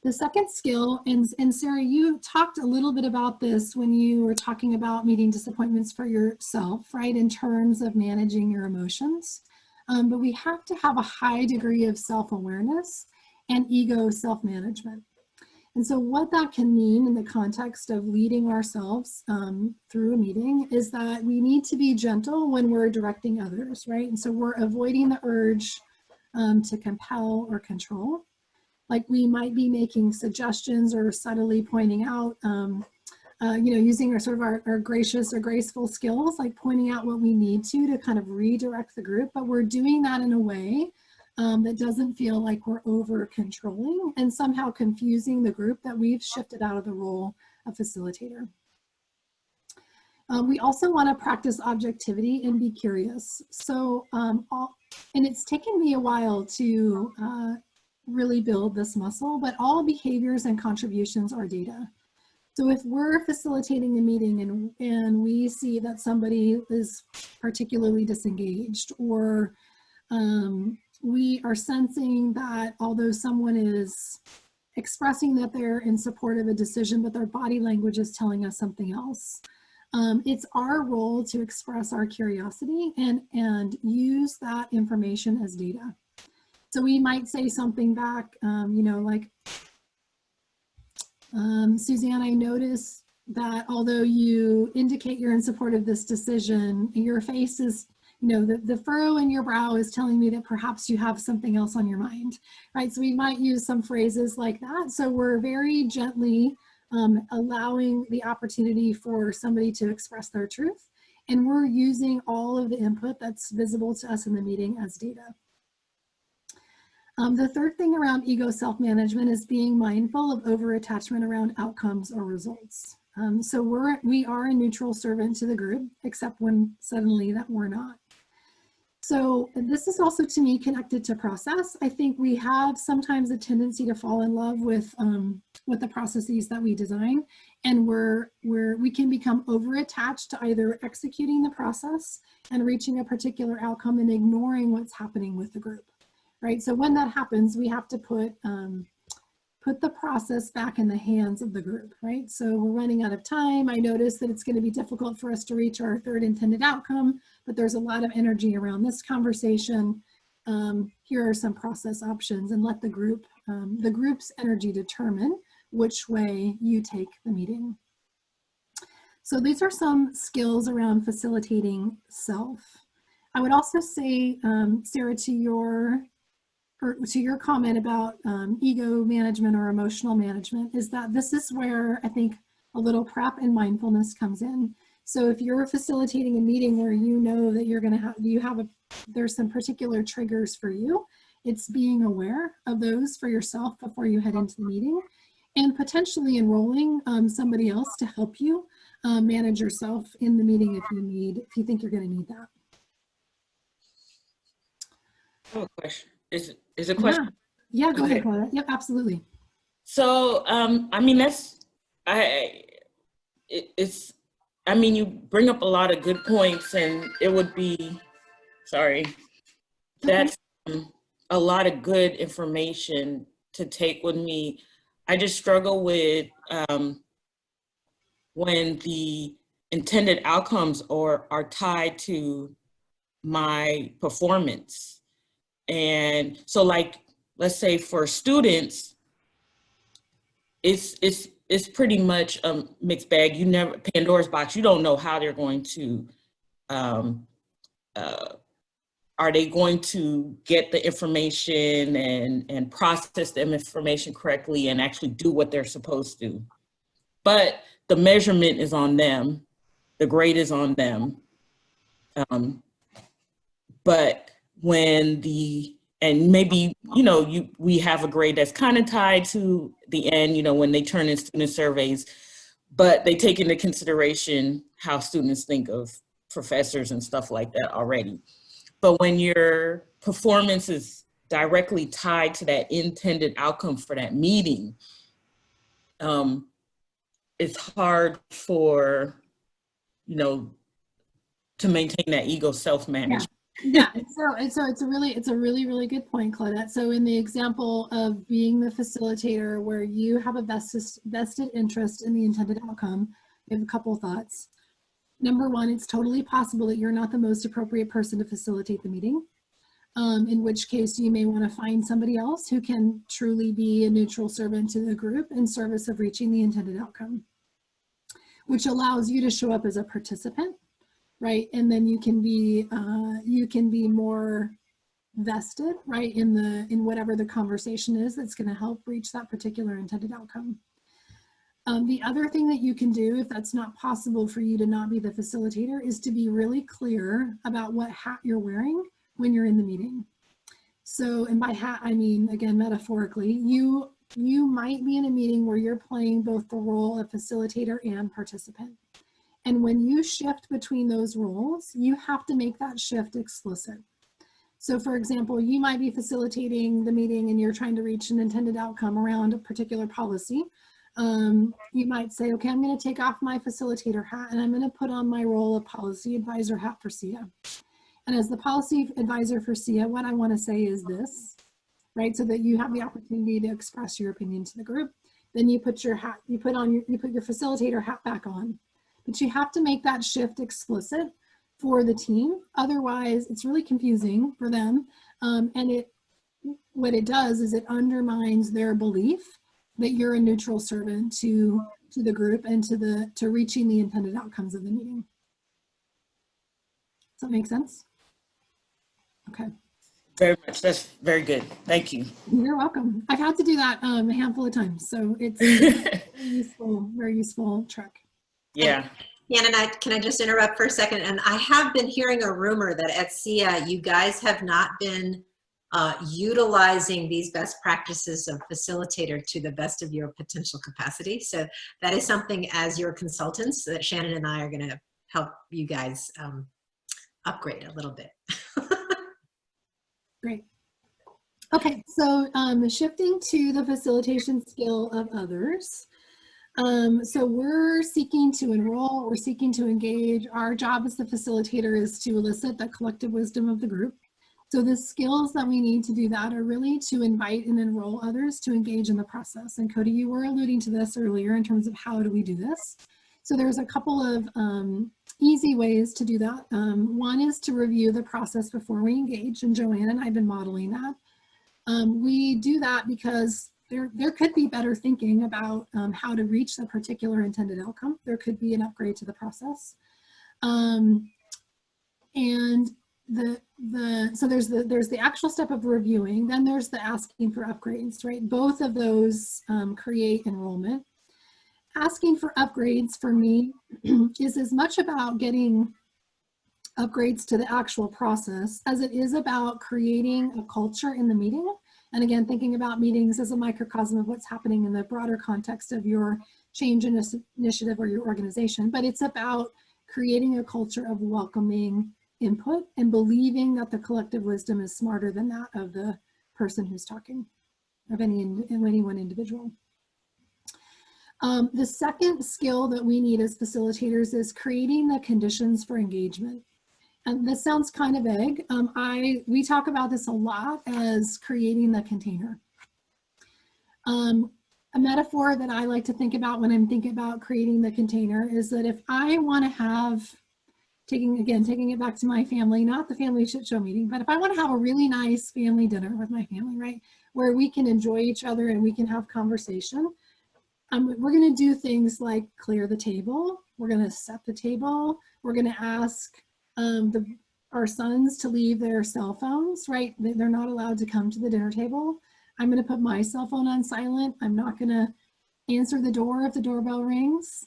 The second skill, and Sarah, you talked a little bit about this when you were talking about meeting disappointments for yourself, right, in terms of managing your emotions. But we have to have a high degree of self-awareness and ego self-management. And so what that can mean in the context of leading ourselves through a meeting is that we need to be gentle when we're directing others, right? And so we're avoiding the urge to compel or control. Like, we might be making suggestions or subtly pointing out, using our gracious or graceful skills, like pointing out what we need to kind of redirect the group, but we're doing that in a way that doesn't feel like we're over controlling and somehow confusing the group that we've shifted out of the role of facilitator. We also want to practice objectivity and be curious. So, and it's taken me a while to really build this muscle, but all behaviors and contributions are data. So if we're facilitating a meeting and we see that somebody is particularly disengaged, or we are sensing that although someone is expressing that they're in support of a decision, but their body language is telling us something else, it's our role to express our curiosity and use that information as data. So we might say something back, like, Suzanne, I noticed that although you indicate you're in support of this decision, your face is, the furrow in your brow is telling me that perhaps you have something else on your mind, right? So we might use some phrases like that. So we're very gently allowing the opportunity for somebody to express their truth. And we're using all of the input that's visible to us in the meeting as data. The third thing around ego self-management is being mindful of over-attachment around outcomes or results. So we are a neutral servant to the group, except when suddenly that we're not. So this is also, to me, connected to process. I think we have sometimes a tendency to fall in love with the processes that we design, and we can become over-attached to either executing the process and reaching a particular outcome and ignoring what's happening with the group, right? So when that happens, we have to put the process back in the hands of the group, right? So we're running out of time. I notice that it's going to be difficult for us to reach our third intended outcome, but there's a lot of energy around this conversation. Here are some process options, and let the group's energy determine which way you take the meeting. So these are some skills around facilitating self. I would also say, Sarah, to your comment about ego management or emotional management, is that this is where I think a little prep and mindfulness comes in. So if you're facilitating a meeting where you know that you're going to there's some particular triggers for you, it's being aware of those for yourself before you head into the meeting, and potentially enrolling somebody else to help you manage yourself in the meeting if you think you're going to need that. I have a question. Is a question? Yeah, go Okay. ahead, Claudia. Yep, absolutely. So, I mean, I mean, you bring up a lot of good points, and it would be, that's a lot of good information to take with me. I just struggle with when the intended outcomes are tied to my performance. And so, like, let's say for students, it's pretty much a mixed bag. Pandora's box, you don't know how they're going to, are they going to get the information and process the information correctly and actually do what they're supposed to. But the measurement is on them, the grade is on them. But when and maybe, we have a grade that's kind of tied to the end, when they turn in student surveys, but they take into consideration how students think of professors and stuff like that already. But when your performance is directly tied to that intended outcome for that meeting, it's hard for, to maintain that ego self-management. Yeah, so it's a really good point, Claudette. So in the example of being the facilitator where you have a vested interest in the intended outcome, I have a couple of thoughts. Number one, it's totally possible that you're not the most appropriate person to facilitate the meeting, in which case you may want to find somebody else who can truly be a neutral servant to the group in service of reaching the intended outcome, which allows you to show up as a participant, right? And then you can be more vested, right, in whatever the conversation is that's going to help reach that particular intended outcome. The other thing that you can do, if that's not possible for you to not be the facilitator, is to be really clear about what hat you're wearing when you're in the meeting. So, and by hat, I mean, again, metaphorically, you might be in a meeting where you're playing both the role of facilitator and participant. And when you shift between those roles, you have to make that shift explicit. So for example, you might be facilitating the meeting and you're trying to reach an intended outcome around a particular policy. You might say, okay, I'm going to take off my facilitator hat and I'm going to put on my role of policy advisor hat for SIA. And as the policy advisor for SIA, what I want to say is this, right? So that you have the opportunity to express your opinion to the group. Then you put your hat, you put your facilitator hat back on. But you have to make that shift explicit for the team. Otherwise, it's really confusing for them. And what it does is it undermines their belief that you're a neutral servant to the group and to reaching the intended outcomes of the meeting. Does that make sense? Okay. Very much. That's very good. Thank you. You're welcome. I've had to do that a handful of times, so it's very useful trick. Yeah. And can I just interrupt for a second? And I have been hearing a rumor that at SIA, you guys have not been utilizing these best practices of facilitator to the best of your potential capacity. So that is something, as your consultants, that Shannon and I are going to help you guys upgrade a little bit. Great. Okay, so shifting to the facilitation skill of others. So we're seeking to enroll, we're seeking to engage. Our job as the facilitator is to elicit the collective wisdom of the group. So the skills that we need to do that are really to invite and enroll others to engage in the process. And Cody, you were alluding to this earlier in terms of how do we do this. So there's a couple of easy ways to do that. One is to review the process before we engage, and Joanne and I have been modeling that. We do that because there could be better thinking about how to reach the particular intended outcome. There could be an upgrade to the process. So there's the actual step of reviewing, then there's the asking for upgrades, right? Both of those create enrollment. Asking for upgrades for me is as much about getting upgrades to the actual process as it is about creating a culture in the meeting. And again, thinking about meetings as a microcosm of what's happening in the broader context of your change initiative or your organization. But it's about creating a culture of welcoming input and believing that the collective wisdom is smarter than that of the person who's talking, of any one individual. The second skill that we need as facilitators is creating the conditions for engagement. And this sounds kind of vague. We talk about this a lot as creating the container. A metaphor that I like to think about when I'm thinking about creating the container is that if I want to have, taking it back to my family, not the family shit show meeting, but if I want to have a really nice family dinner with my family, right, where we can enjoy each other and we can have conversation, we're going to do things like clear the table. We're going to set the table. We're going to ask our sons to leave their cell phones, right? They're not allowed to come to the dinner table. I'm going to put my cell phone on silent. I'm not going to answer the door if the doorbell rings.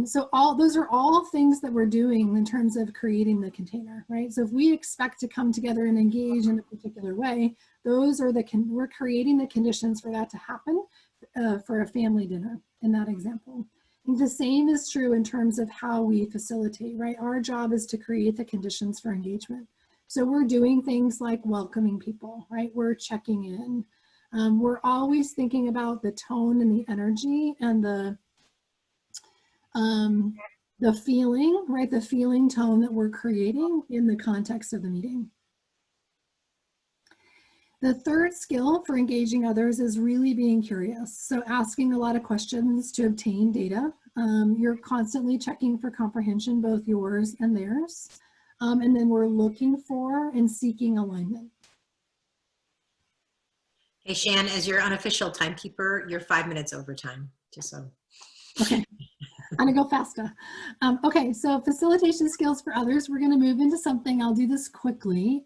So those are all things that we're doing in terms of creating the container, right? So if we expect to come together and engage in a particular way, we're creating the conditions for that to happen for a family dinner in that example. I think the same is true in terms of how we facilitate, right? Our job is to create the conditions for engagement. So we're doing things like welcoming people, right? We're checking in. We're always thinking about the tone and the energy and the feeling, right? The feeling tone that we're creating in the context of the meeting. The third skill for engaging others is really being curious. So asking a lot of questions to obtain data. You're constantly checking for comprehension, both yours and theirs. And then we're looking for and seeking alignment. Hey, Shan, as your unofficial timekeeper, you're 5 minutes over time, just so. Okay, I'm gonna go faster. Okay, so facilitation skills for others. We're gonna move into something, I'll do this quickly.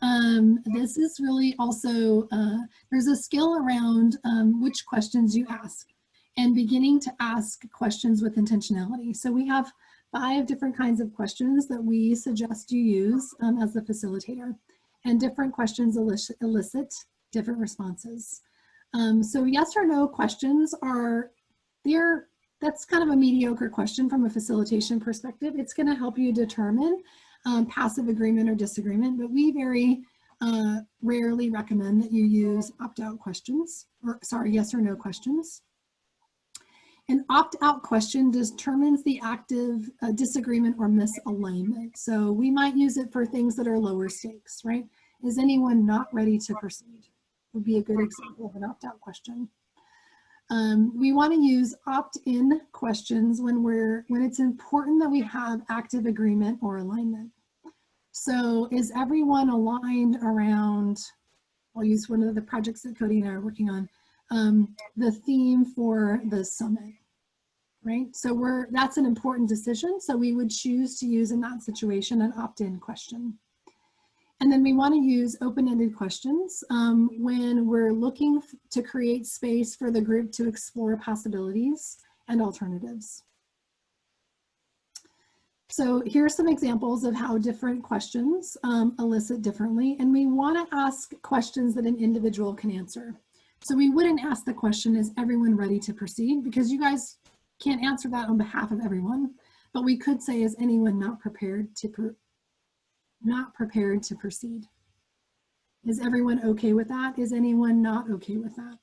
This is really also, there's a skill around which questions you ask and beginning to ask questions with intentionality. So we have 5 different kinds of questions that we suggest you use as the facilitator, and different questions elicit different responses. So yes or no questions that's kind of a mediocre question from a facilitation perspective. It's going to help you determine passive agreement or disagreement, but we very rarely recommend that you use opt-out questions, or sorry, yes or no questions. An opt-out question determines the active disagreement or misalignment. So we might use it for things that are lower stakes, right? Is anyone not ready to proceed? Would be a good example of an opt-out question. We want to use opt-in questions when it's important that we have active agreement or alignment. So is everyone aligned around, I'll use one of the projects that Cody and I are working on, the theme for the summit, right? So that's an important decision. So we would choose to use in that situation an opt-in question. And then we want to use open-ended questions when we're looking to create space for the group to explore possibilities and alternatives. So here's some examples of how different questions elicit differently. And we want to ask questions that an individual can answer. So we wouldn't ask the question, is everyone ready to proceed? Because you guys can't answer that on behalf of everyone. But we could say, is anyone not prepared to proceed? Is everyone okay with that? Is anyone not okay with that?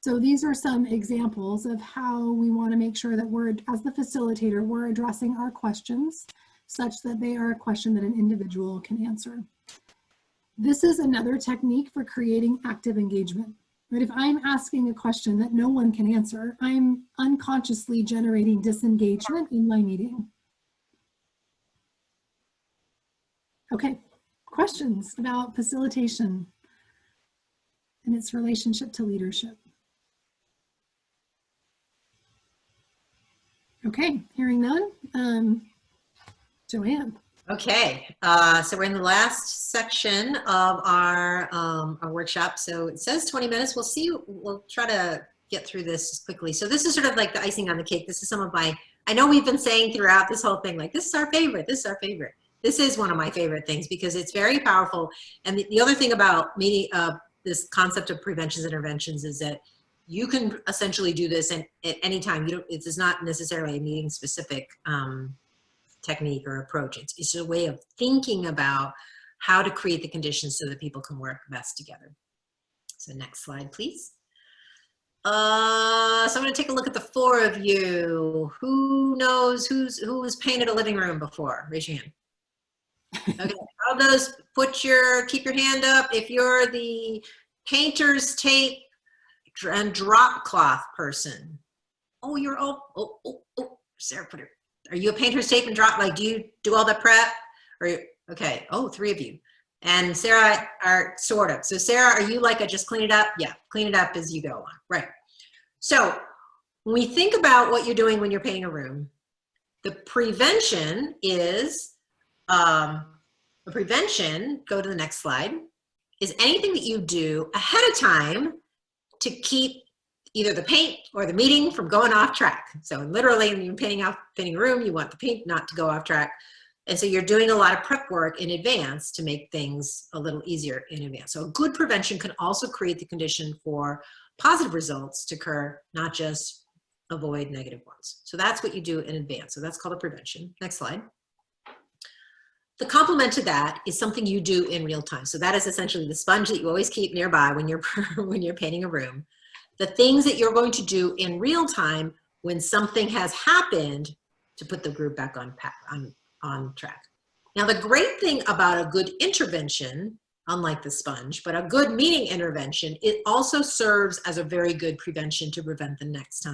So these are some examples of how we want to make sure that we're, as the facilitator, we're addressing our questions such that they are a question that an individual can answer. This is another technique for creating active engagement. Right? If I'm asking a question that no one can answer, I'm unconsciously generating disengagement in my meeting. Okay, questions about facilitation and its relationship to leadership? Okay, hearing none. Joanne. Okay, so we're in the last section of our workshop. So it says 20 minutes. We'll see. We'll try to get through this quickly. So this is sort of like the icing on the cake. This is some of my, I know we've been saying throughout this whole thing, like, this is our favorite, this is our favorite. This is one of my favorite things because it's very powerful. And the other thing about this concept of preventions and interventions is that you can essentially do this at any time. It is not necessarily a meeting specific technique or approach. It's a way of thinking about how to create the conditions so that people can work best together. So next slide, please. So I'm going to take a look at the four of you. Who knows who has painted a living room before? Raise your hand. Okay, all those, keep your hand up if you're the painter's tape and drop cloth person. Oh, you're Sarah put her. Are you a painter's tape and drop? Like, do you do all the prep? Or okay, oh, three of you. And Sarah are sort of. So Sarah, are you like a just clean it up? Yeah, clean it up as you go on. Right. So when we think about what you're doing when you're painting a room, the prevention is go to the next slide, is anything that you do ahead of time to keep either the paint or the meeting from going off track. So literally when you're painting a room, you want the paint not to go off track. And so you're doing a lot of prep work in advance to make things a little easier in advance. So a good prevention can also create the condition for positive results to occur, not just avoid negative ones. So that's what you do in advance. So that's called a prevention. Next slide. The complement to that is something you do in real time. So that is essentially the sponge that you always keep nearby when you're painting a room. The things that you're going to do in real time when something has happened to put the group back on track. Now, the great thing about a good intervention, unlike the sponge, but a good meeting intervention, it also serves as a very good prevention to prevent the next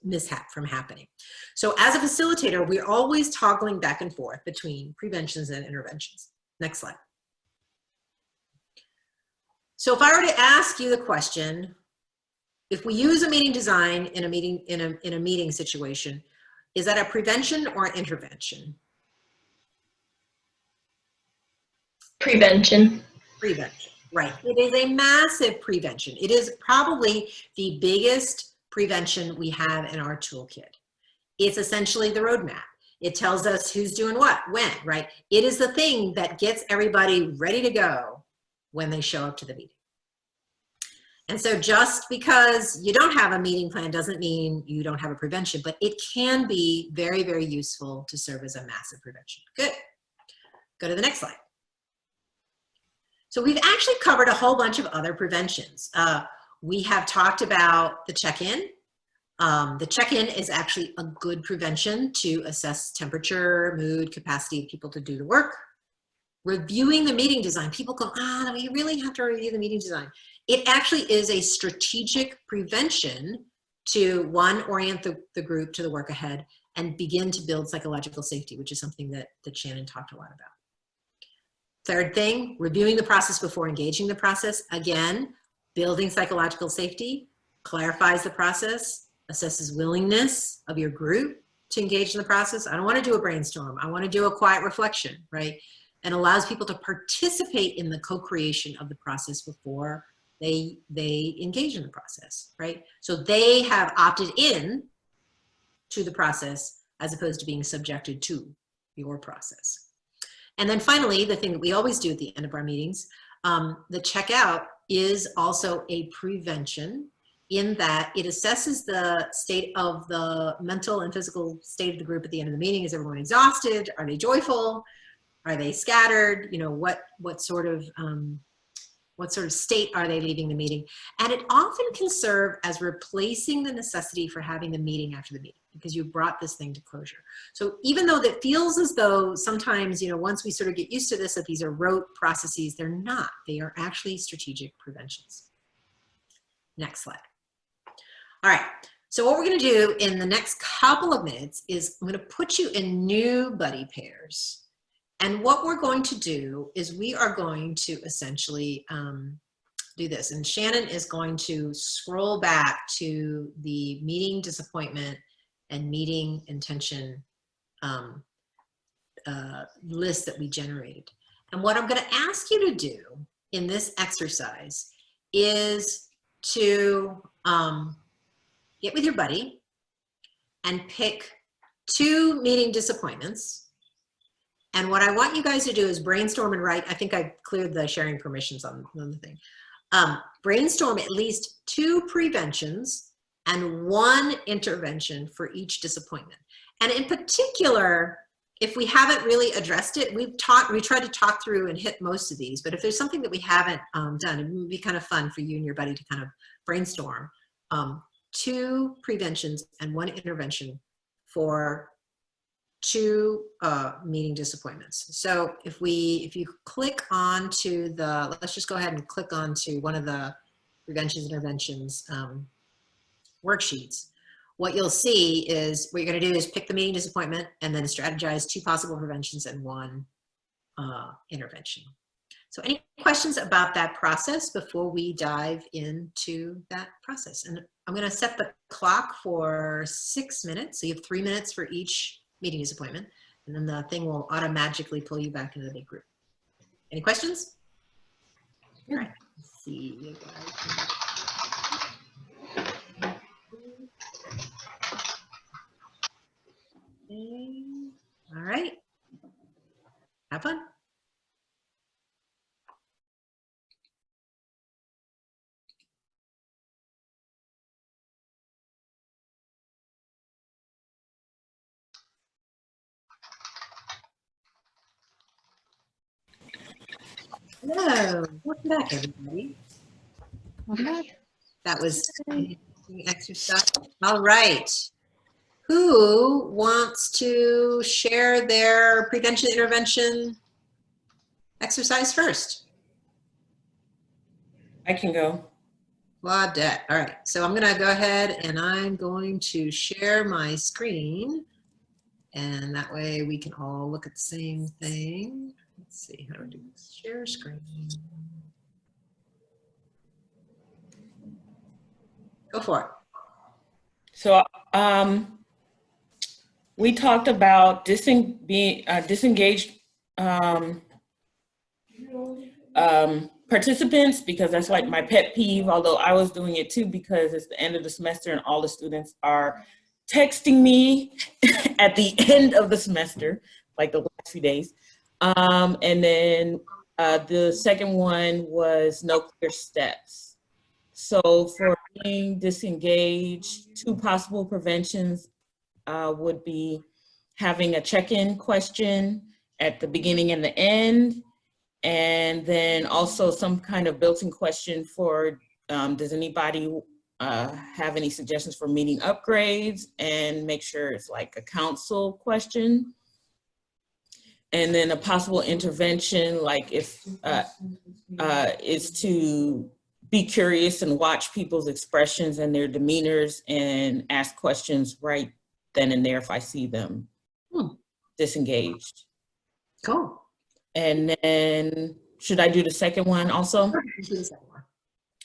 mishap from happening. So as a facilitator, we're always toggling back and forth between preventions and interventions. Next slide. So if I were to ask you the question, if we use a meeting design in a meeting situation, is that a prevention or an intervention? Prevention. Prevention, right. It is a massive prevention. It is probably the biggest prevention we have in our toolkit. It's essentially the roadmap. It tells us who's doing what, when, right? It is the thing that gets everybody ready to go when they show up to the meeting. And so just because you don't have a meeting plan doesn't mean you don't have a prevention, but it can be very, very useful to serve as a massive prevention. Good. Go to the next slide. So we've actually covered a whole bunch of other preventions. We have talked about the check-in. The check-in is actually a good prevention to assess temperature, mood, capacity of people to do the work. Reviewing the meeting design. People go, we really have to review the meeting design. It actually is a strategic prevention to, one, orient the group to the work ahead and begin to build psychological safety, which is something that Shannon talked a lot about. Third thing, reviewing the process before engaging the process. Again, building psychological safety, clarifies the process, assesses willingness of your group to engage in the process. I don't want to do a brainstorm. I want to do a quiet reflection, right? And allows people to participate in the co-creation of the process before they engage in the process, right? So they have opted in to the process as opposed to being subjected to your process. And then finally, the thing that we always do at the end of our meetings, the checkout is also a prevention, in that it assesses the state of the mental and physical state of the group at the end of the meeting. Is everyone exhausted? Are they joyful? Are they scattered? You know, what sort of state are they leaving the meeting? And it often can serve as replacing the necessity for having the meeting after the meeting, because you brought this thing to closure. So even though that feels as though sometimes, you know, once we sort of get used to this, that these are rote processes, they're not. They are actually strategic preventions. Next slide. All right, so what we're gonna do in the next couple of minutes is I'm gonna put you in new buddy pairs. And what we're going to do is we are going to essentially do this. And Shannon is going to scroll back to the meeting disappointment and meeting intention list that we generated. And what I'm gonna ask you to do in this exercise is to get with your buddy and pick 2 meeting disappointments. And what I want you guys to do is brainstorm and write. I think I cleared the sharing permissions on the thing. Brainstorm at least 2 preventions and 1 intervention for each disappointment. And in particular, if we haven't really addressed it, we tried to talk through and hit most of these, but if there's something that we haven't done, it would be kind of fun for you and your buddy to kind of brainstorm 2 preventions and 1 intervention for 2 meeting disappointments. So if you click on to the, let's just go ahead and click on to one of the preventions interventions worksheets. What you'll see is, what you're gonna do is pick the meeting disappointment and then strategize 2 possible preventions and 1 intervention. So any questions about that process before we dive into that process? And I'm gonna set the clock for 6 minutes. So you have 3 minutes for each meeting disappointment, and then the thing will automatically pull you back into the big group. Any questions? All right, let's see you guys. Okay. All right, have fun. Hello, welcome back, everybody. Welcome back. That was the exercise. All right. Who wants to share their prevention intervention exercise first? I can go. Claudette. All right. So I'm going to go ahead and I'm going to share my screen. And that way we can all look at the same thing. Let's see, how do I do this? Share screen. Go for it. So we talked about disengaged participants, because that's like my pet peeve, although I was doing it too because it's the end of the semester and all the students are texting me at the end of the semester, like the last few days. And then the second one was no clear steps. So for being disengaged, 2 possible preventions would be having a check-in question at the beginning and the end, and then also some kind of built-in question for does anybody have any suggestions for meeting upgrades, and make sure it's like a council question. And then a possible intervention, like if is to be curious and watch people's expressions and their demeanors and ask questions right then and there if I see them disengaged. Cool. And then, should I do the second one also?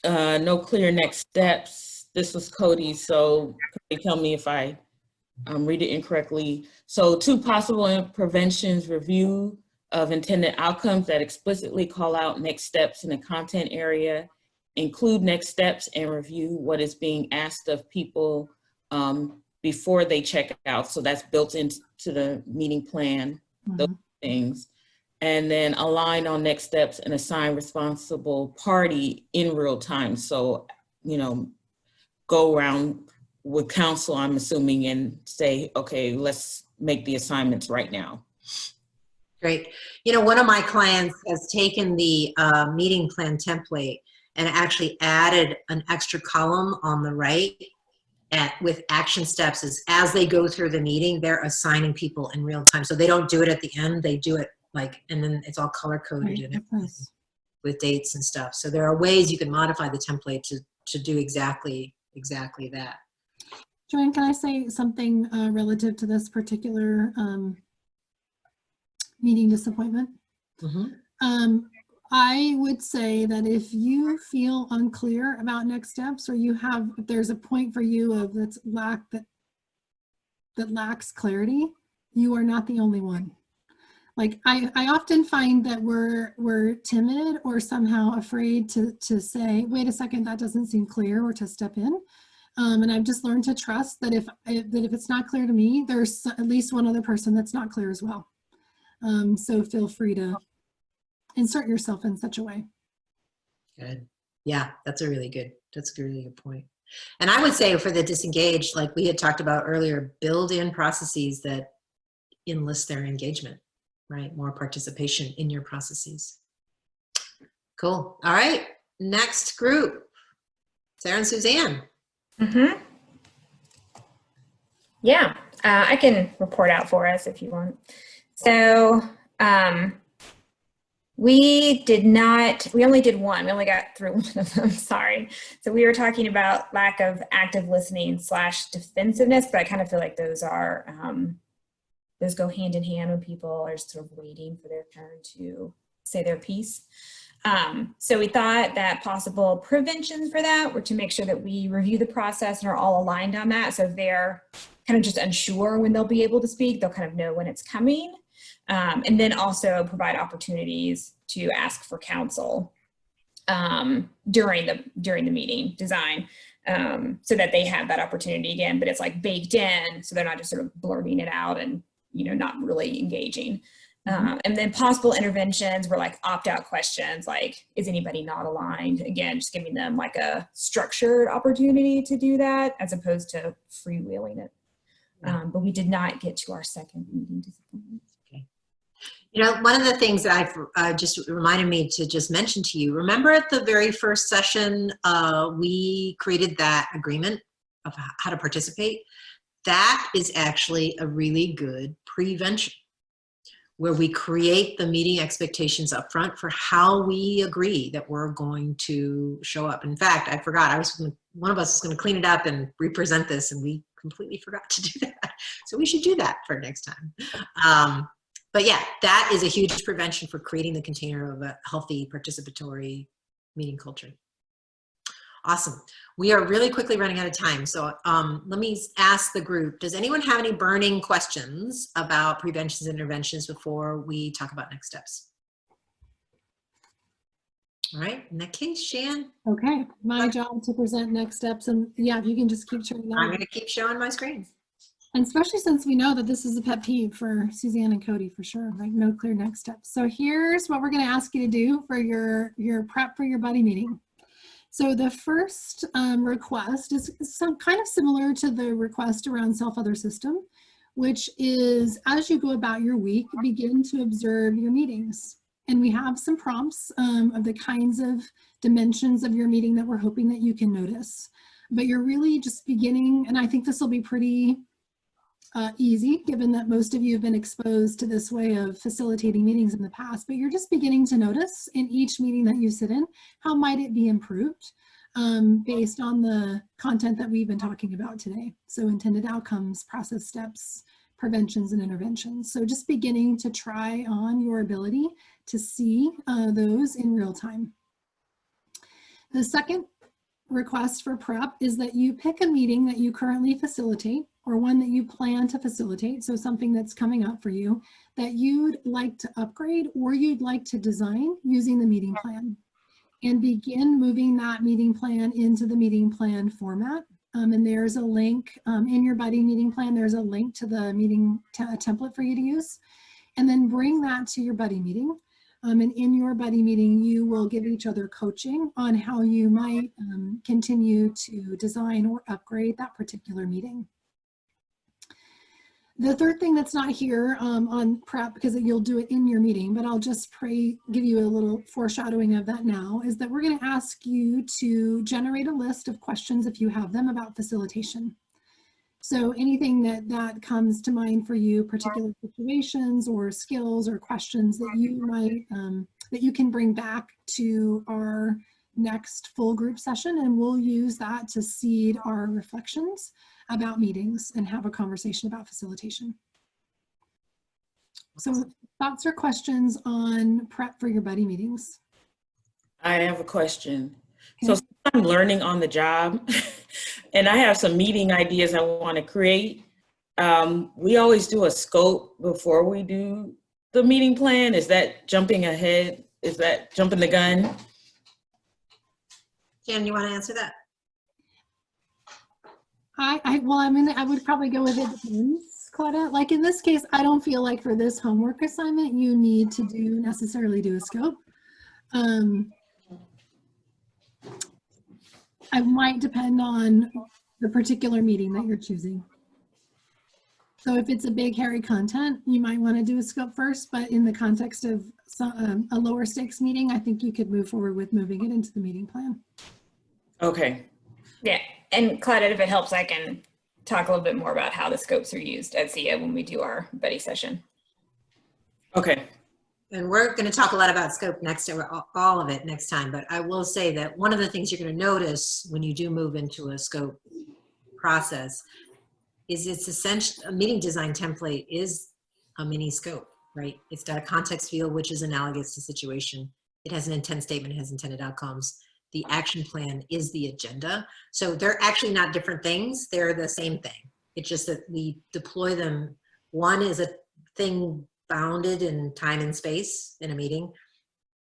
No clear next steps. This was Cody, so Cody, tell me if I read it incorrectly. So 2 possible preventions: review of intended outcomes that explicitly call out next steps in the content area, include next steps, and review what is being asked of people before they check out. So that's built into the meeting plan, those things. And then align on next steps and assign responsible party in real time. So, you know, go around with council, I'm assuming, and say, okay, let's make the assignments right now. Great. You know, one of my clients has taken the meeting plan template and actually added an extra column on the right with action steps. As they go through the meeting, they're assigning people in real time. So they don't do it at the end, they do it like, and then it's all color coded and everything with dates and stuff. So there are ways you can modify the template to do exactly that. Joanne, can I say something relative to this particular meeting disappointment? I would say that if you feel unclear about next steps, or if there's a point for you of that lacks clarity, you are not the only one. Like I often find that we're timid or somehow afraid to say, wait a second, that doesn't seem clear, or to step in. And I've just learned to trust that if it's not clear to me, there's at least one other person that's not clear as well. So feel free to insert yourself in such a way. Good. Yeah, that's a really good point. And I would say for the disengaged, like we had talked about earlier, build in processes that enlist their engagement, right? More participation in your processes. Cool. All right. Next group, Sarah and Suzanne. Yeah, I can report out for us if you want. So we only did one. We only got through one of them, sorry. So we were talking about lack of active listening / defensiveness, but I kind of feel like those go hand in hand when people are sort of waiting for their turn to say their piece. So we thought that possible preventions for that were to make sure that we review the process and are all aligned on that. So if they're kind of just unsure when they'll be able to speak, they'll kind of know when it's coming. And then also provide opportunities to ask for counsel during the meeting design, so that they have that opportunity again, but it's like baked in, so they're not just sort of blurting it out and, you know, not really engaging. And then possible interventions were like opt-out questions, like, is anybody not aligned? Again, just giving them like a structured opportunity to do that as opposed to freewheeling it. But we did not get to our second meeting disappointment. You know, one of the things that just reminded me to just mention to you, remember at the very first session, we created that agreement of how to participate. That is actually a really good prevention, where we create the meeting expectations up front for how we agree that we're going to show up. In fact, I forgot, one of us is going to clean it up and represent this, and we completely forgot to do that. So we should do that for next time. But yeah, that is a huge prevention for creating the container of a healthy participatory meeting culture. Awesome. We are really quickly running out of time. So let me ask the group, does anyone have any burning questions about preventions and interventions before we talk about next steps? All right, in that case, Shan. Okay, my job to present next steps. And yeah, if you can just keep showing that. I'm gonna keep showing my screen. And especially since we know that this is a pet peeve for Suzanne and Cody for sure, like no clear next steps. So here's what we're gonna ask you to do for your prep for your buddy meeting. So the first request is some kind of similar to the request around self-other system, which is as you go about your week, begin to observe your meetings. And we have some prompts of the kinds of dimensions of your meeting that we're hoping that you can notice. But you're really just beginning, and I think this will be pretty easy, given that most of you have been exposed to this way of facilitating meetings in the past, but you're just beginning to notice in each meeting that you sit in, how might it be improved based on the content that we've been talking about today. So intended outcomes, process steps, preventions, and interventions. So just beginning to try on your ability to see those in real time. The second request for prep is that you pick a meeting that you currently facilitate or one that you plan to facilitate, so something that's coming up for you that you'd like to upgrade or you'd like to design using the meeting plan, and begin moving that meeting plan into the meeting plan format and there's a link in your buddy meeting plan. There's a link to the meeting template for you to use, and then bring that to your buddy meeting. And in your buddy meeting, you will give each other coaching on how you might continue to design or upgrade that particular meeting. The third thing that's not here on prep, because you'll do it in your meeting, but I'll just give you a little foreshadowing of that now, is that we're going to ask you to generate a list of questions, if you have them, about facilitation. So anything that comes to mind for you, particular situations or skills or questions that you might, that you can bring back to our next full group session, and we'll use that to seed our reflections about meetings and have a conversation about facilitation. So thoughts or questions on prep for your buddy meetings? I have a question. Okay. So I'm learning on the job and I have some meeting ideas I want to create. We always do a scope before we do the meeting plan. Is that jumping ahead? Is that jumping the gun? Jan, you want to answer that? Well, I mean, I would probably go with it depends, Claudia. Like in this case, I don't feel like for this homework assignment, you need to necessarily do a scope. I might depend on the particular meeting that you're choosing. So if it's a big, hairy content, you might want to do a scope first, but in the context of a lower stakes meeting, I think you could move forward with moving it into the meeting plan. Okay. Yeah, and Claudette, if it helps, I can talk a little bit more about how the scopes are used at ZIA when we do our buddy session. Okay. And we're going to talk a lot about scope next, all of it next time, but I will say that one of the things you're going to notice when you do move into a scope process is it's essentially a meeting design template is a mini scope, right? It's got a context field, which is analogous to situation. It has an intent statement, it has intended outcomes. The action plan is the agenda. So they're actually not different things. They're the same thing. It's just that we deploy them. One is a thing bounded in time and space in a meeting,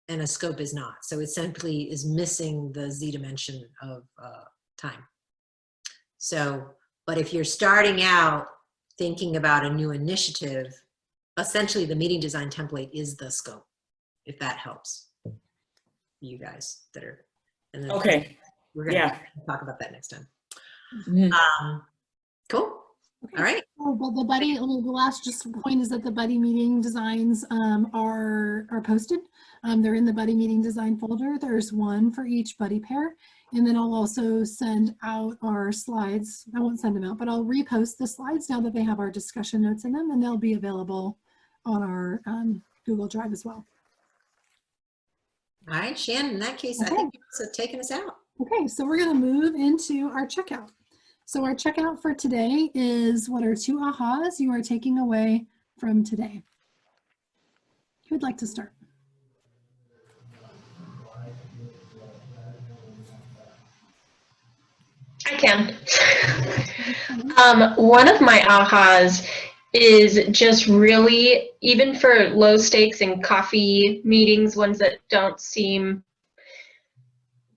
and a scope is not. So it simply is missing the Z dimension of time. So, but if you're starting out thinking about a new initiative, essentially the meeting design template is the scope, if that helps you guys that are. And then Okay. we're going to talk about that next time. Mm-hmm. Cool. Okay. All right. Oh, well, the last just point is that the buddy meeting designs are posted. They're in the buddy meeting design folder. There's one for each buddy pair. And then I'll also send out our slides. I won't send them out, but I'll repost the slides now that they have our discussion notes in them, and they'll be available on our Google Drive as well. All right, Shannon, in that case, Okay. I think you're also taking us out. Okay, so we're going to move into our checkout. So our checkout for today is, what are 2 ahas you are taking away from today? Who would like to start? I can. One of my ahas is just really, even for low stakes and coffee meetings, ones that don't seem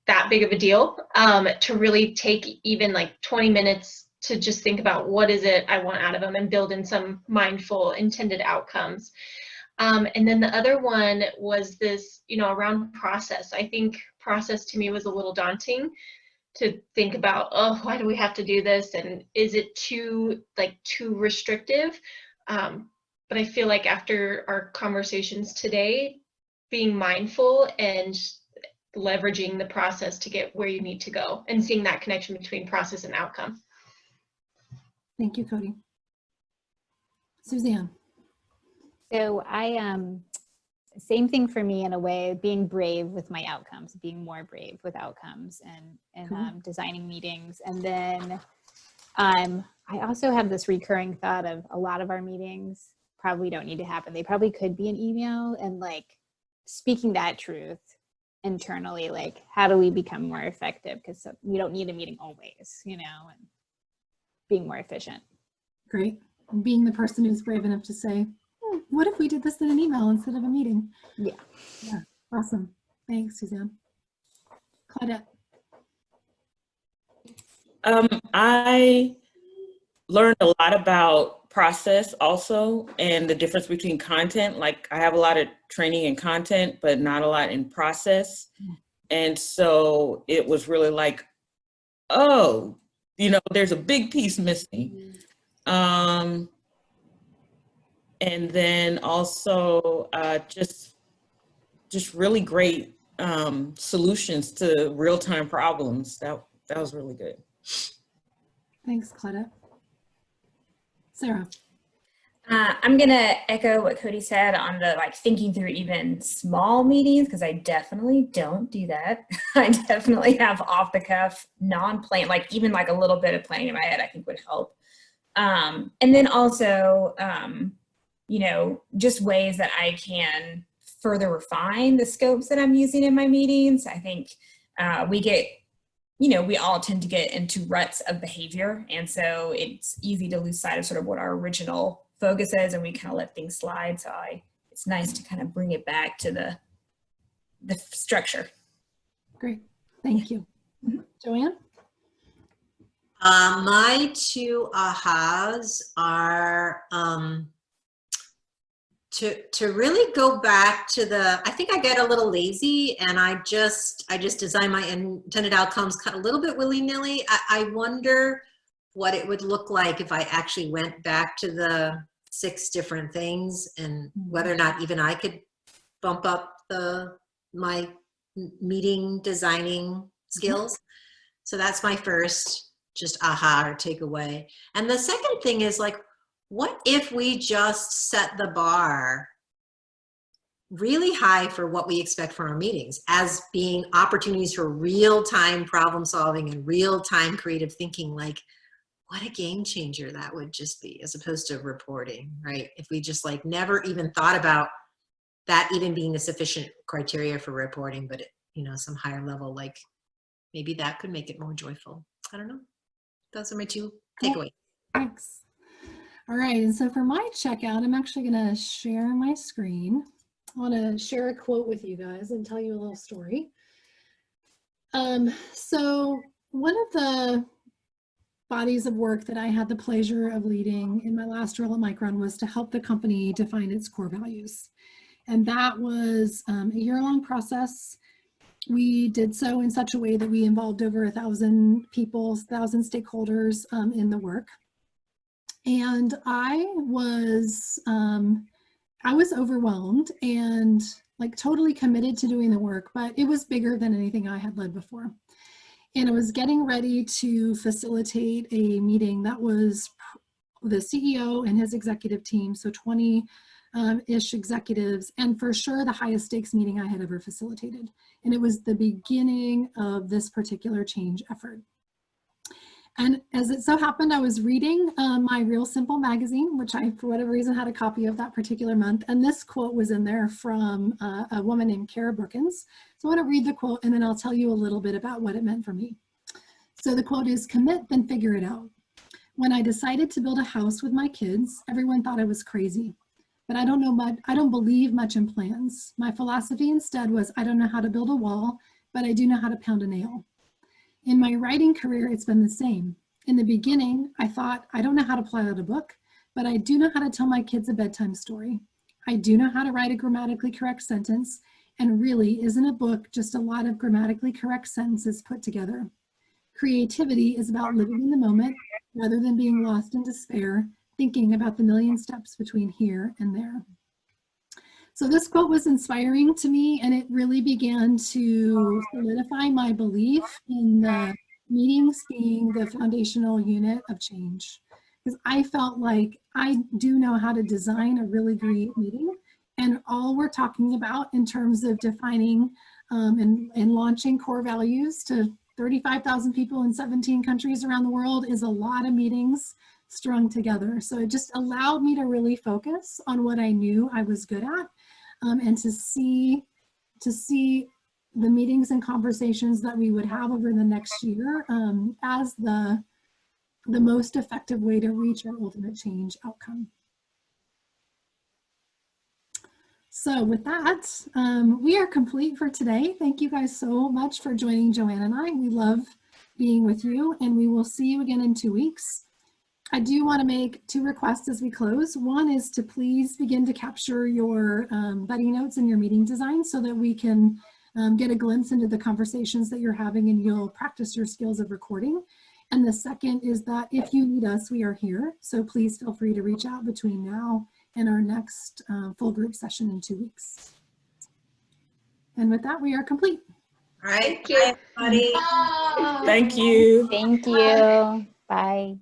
that big of a deal, to really take even like 20 minutes to just think about what is it I want out of them and build in some mindful intended outcomes. And then the other one was this, around process. I think process to me was a little daunting to think about, oh, why do we have to do this? And is it too restrictive? But I feel like after our conversations today, being mindful and leveraging the process to get where you need to go and seeing that connection between process and outcome. Thank you, Cody. Suzanne. So same thing for me in a way, being brave with my outcomes, being more brave with outcomes and Cool. Designing meetings. And then I also have this recurring thought of a lot of our meetings probably don't need to happen. They probably could be an email, and like speaking that truth internally, like how do we become more effective? Because we don't need a meeting always, and being more efficient. Great. And being the person who's brave enough to say, what if we did this in an email instead of a meeting? Yeah. Yeah. Awesome. Thanks, Suzanne. Claudette. I learned a lot about process also, and the difference between content. Like, I have a lot of training in content, but not a lot in process. And so it was really like, oh, there's a big piece missing. And then also just really great solutions to real-time problems. That was really good. Thanks, Claudette. Sarah. I'm gonna echo what Cody said on the thinking through even small meetings, because I definitely don't do that. I definitely have off the cuff, non-plan, even a little bit of planning in my head I think would help. And then also, just ways that I can further refine the scopes that I'm using in my meetings. I think we all tend to get into ruts of behavior. And so it's easy to lose sight of sort of what our original focus is, and we kind of let things slide. So it's nice to kind of bring it back to the structure. Great, thank you. Joanne? My two ahas are to really go back to I think I get a little lazy, and I just design my intended outcomes kind of a little bit willy-nilly. I wonder what it would look like if I actually went back to the 6 different things, and whether or not even I could bump up my meeting designing skills. So that's my first just aha or takeaway. And the second thing is what if we just set the bar really high for what we expect from our meetings as being opportunities for real-time problem solving and real-time creative thinking? What a game changer that would just be, as opposed to reporting, right? If we just never even thought about that even being a sufficient criteria for reporting, but some higher level, maybe that could make it more joyful. I don't know. Those are my 2 takeaways. Thanks. All right, and so for my checkout, I'm actually gonna share my screen. I wanna share a quote with you guys and tell you a little story. So one of the bodies of work that I had the pleasure of leading in my last role at Micron was to help the company define its core values. And that was a year-long process. We did so in such a way that we involved over 1,000 people, 1,000 stakeholders in the work. And I was overwhelmed and totally committed to doing the work, but it was bigger than anything I had led before. And I was getting ready to facilitate a meeting that was the CEO and his executive team, so 20-ish executives, and for sure the highest stakes meeting I had ever facilitated. And it was the beginning of this particular change effort. And as it so happened, I was reading my Real Simple magazine, which I, for whatever reason, had a copy of that particular month. And this quote was in there from a woman named Kara Brookins. So I want to read the quote, and then I'll tell you a little bit about what it meant for me. So the quote is, "Commit, then figure it out. When I decided to build a house with my kids, everyone thought I was crazy. But I don't believe much in plans. My philosophy instead was, I don't know how to build a wall, but I do know how to pound a nail. In my writing career, it's been the same. In the beginning, I thought, I don't know how to plot out a book, but I do know how to tell my kids a bedtime story. I do know how to write a grammatically correct sentence, and really, isn't a book just a lot of grammatically correct sentences put together? Creativity is about living in the moment rather than being lost in despair, thinking about the million steps between here and there." So this quote was inspiring to me, and it really began to solidify my belief in the meetings being the foundational unit of change. Because I felt like I do know how to design a really great meeting, and all we're talking about in terms of defining and launching core values to 35,000 people in 17 countries around the world is a lot of meetings strung together. So it just allowed me to really focus on what I knew I was good at, and to see the meetings and conversations that we would have over the next year as the most effective way to reach our ultimate change outcome. So with that, we are complete for today. Thank you guys so much for joining Joanne and I. We love being with you, and we will see you again in 2 weeks. I do want to make 2 requests as we close. One is to please begin to capture your buddy notes and your meeting design so that we can get a glimpse into the conversations that you're having and you'll practice your skills of recording. And the second is that if you need us, we are here. So please feel free to reach out between now and our next full group session in 2 weeks. And with that, we are complete. All right. Thank you. Bye, everybody. Thank you. Thank you. Bye.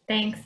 Thanks.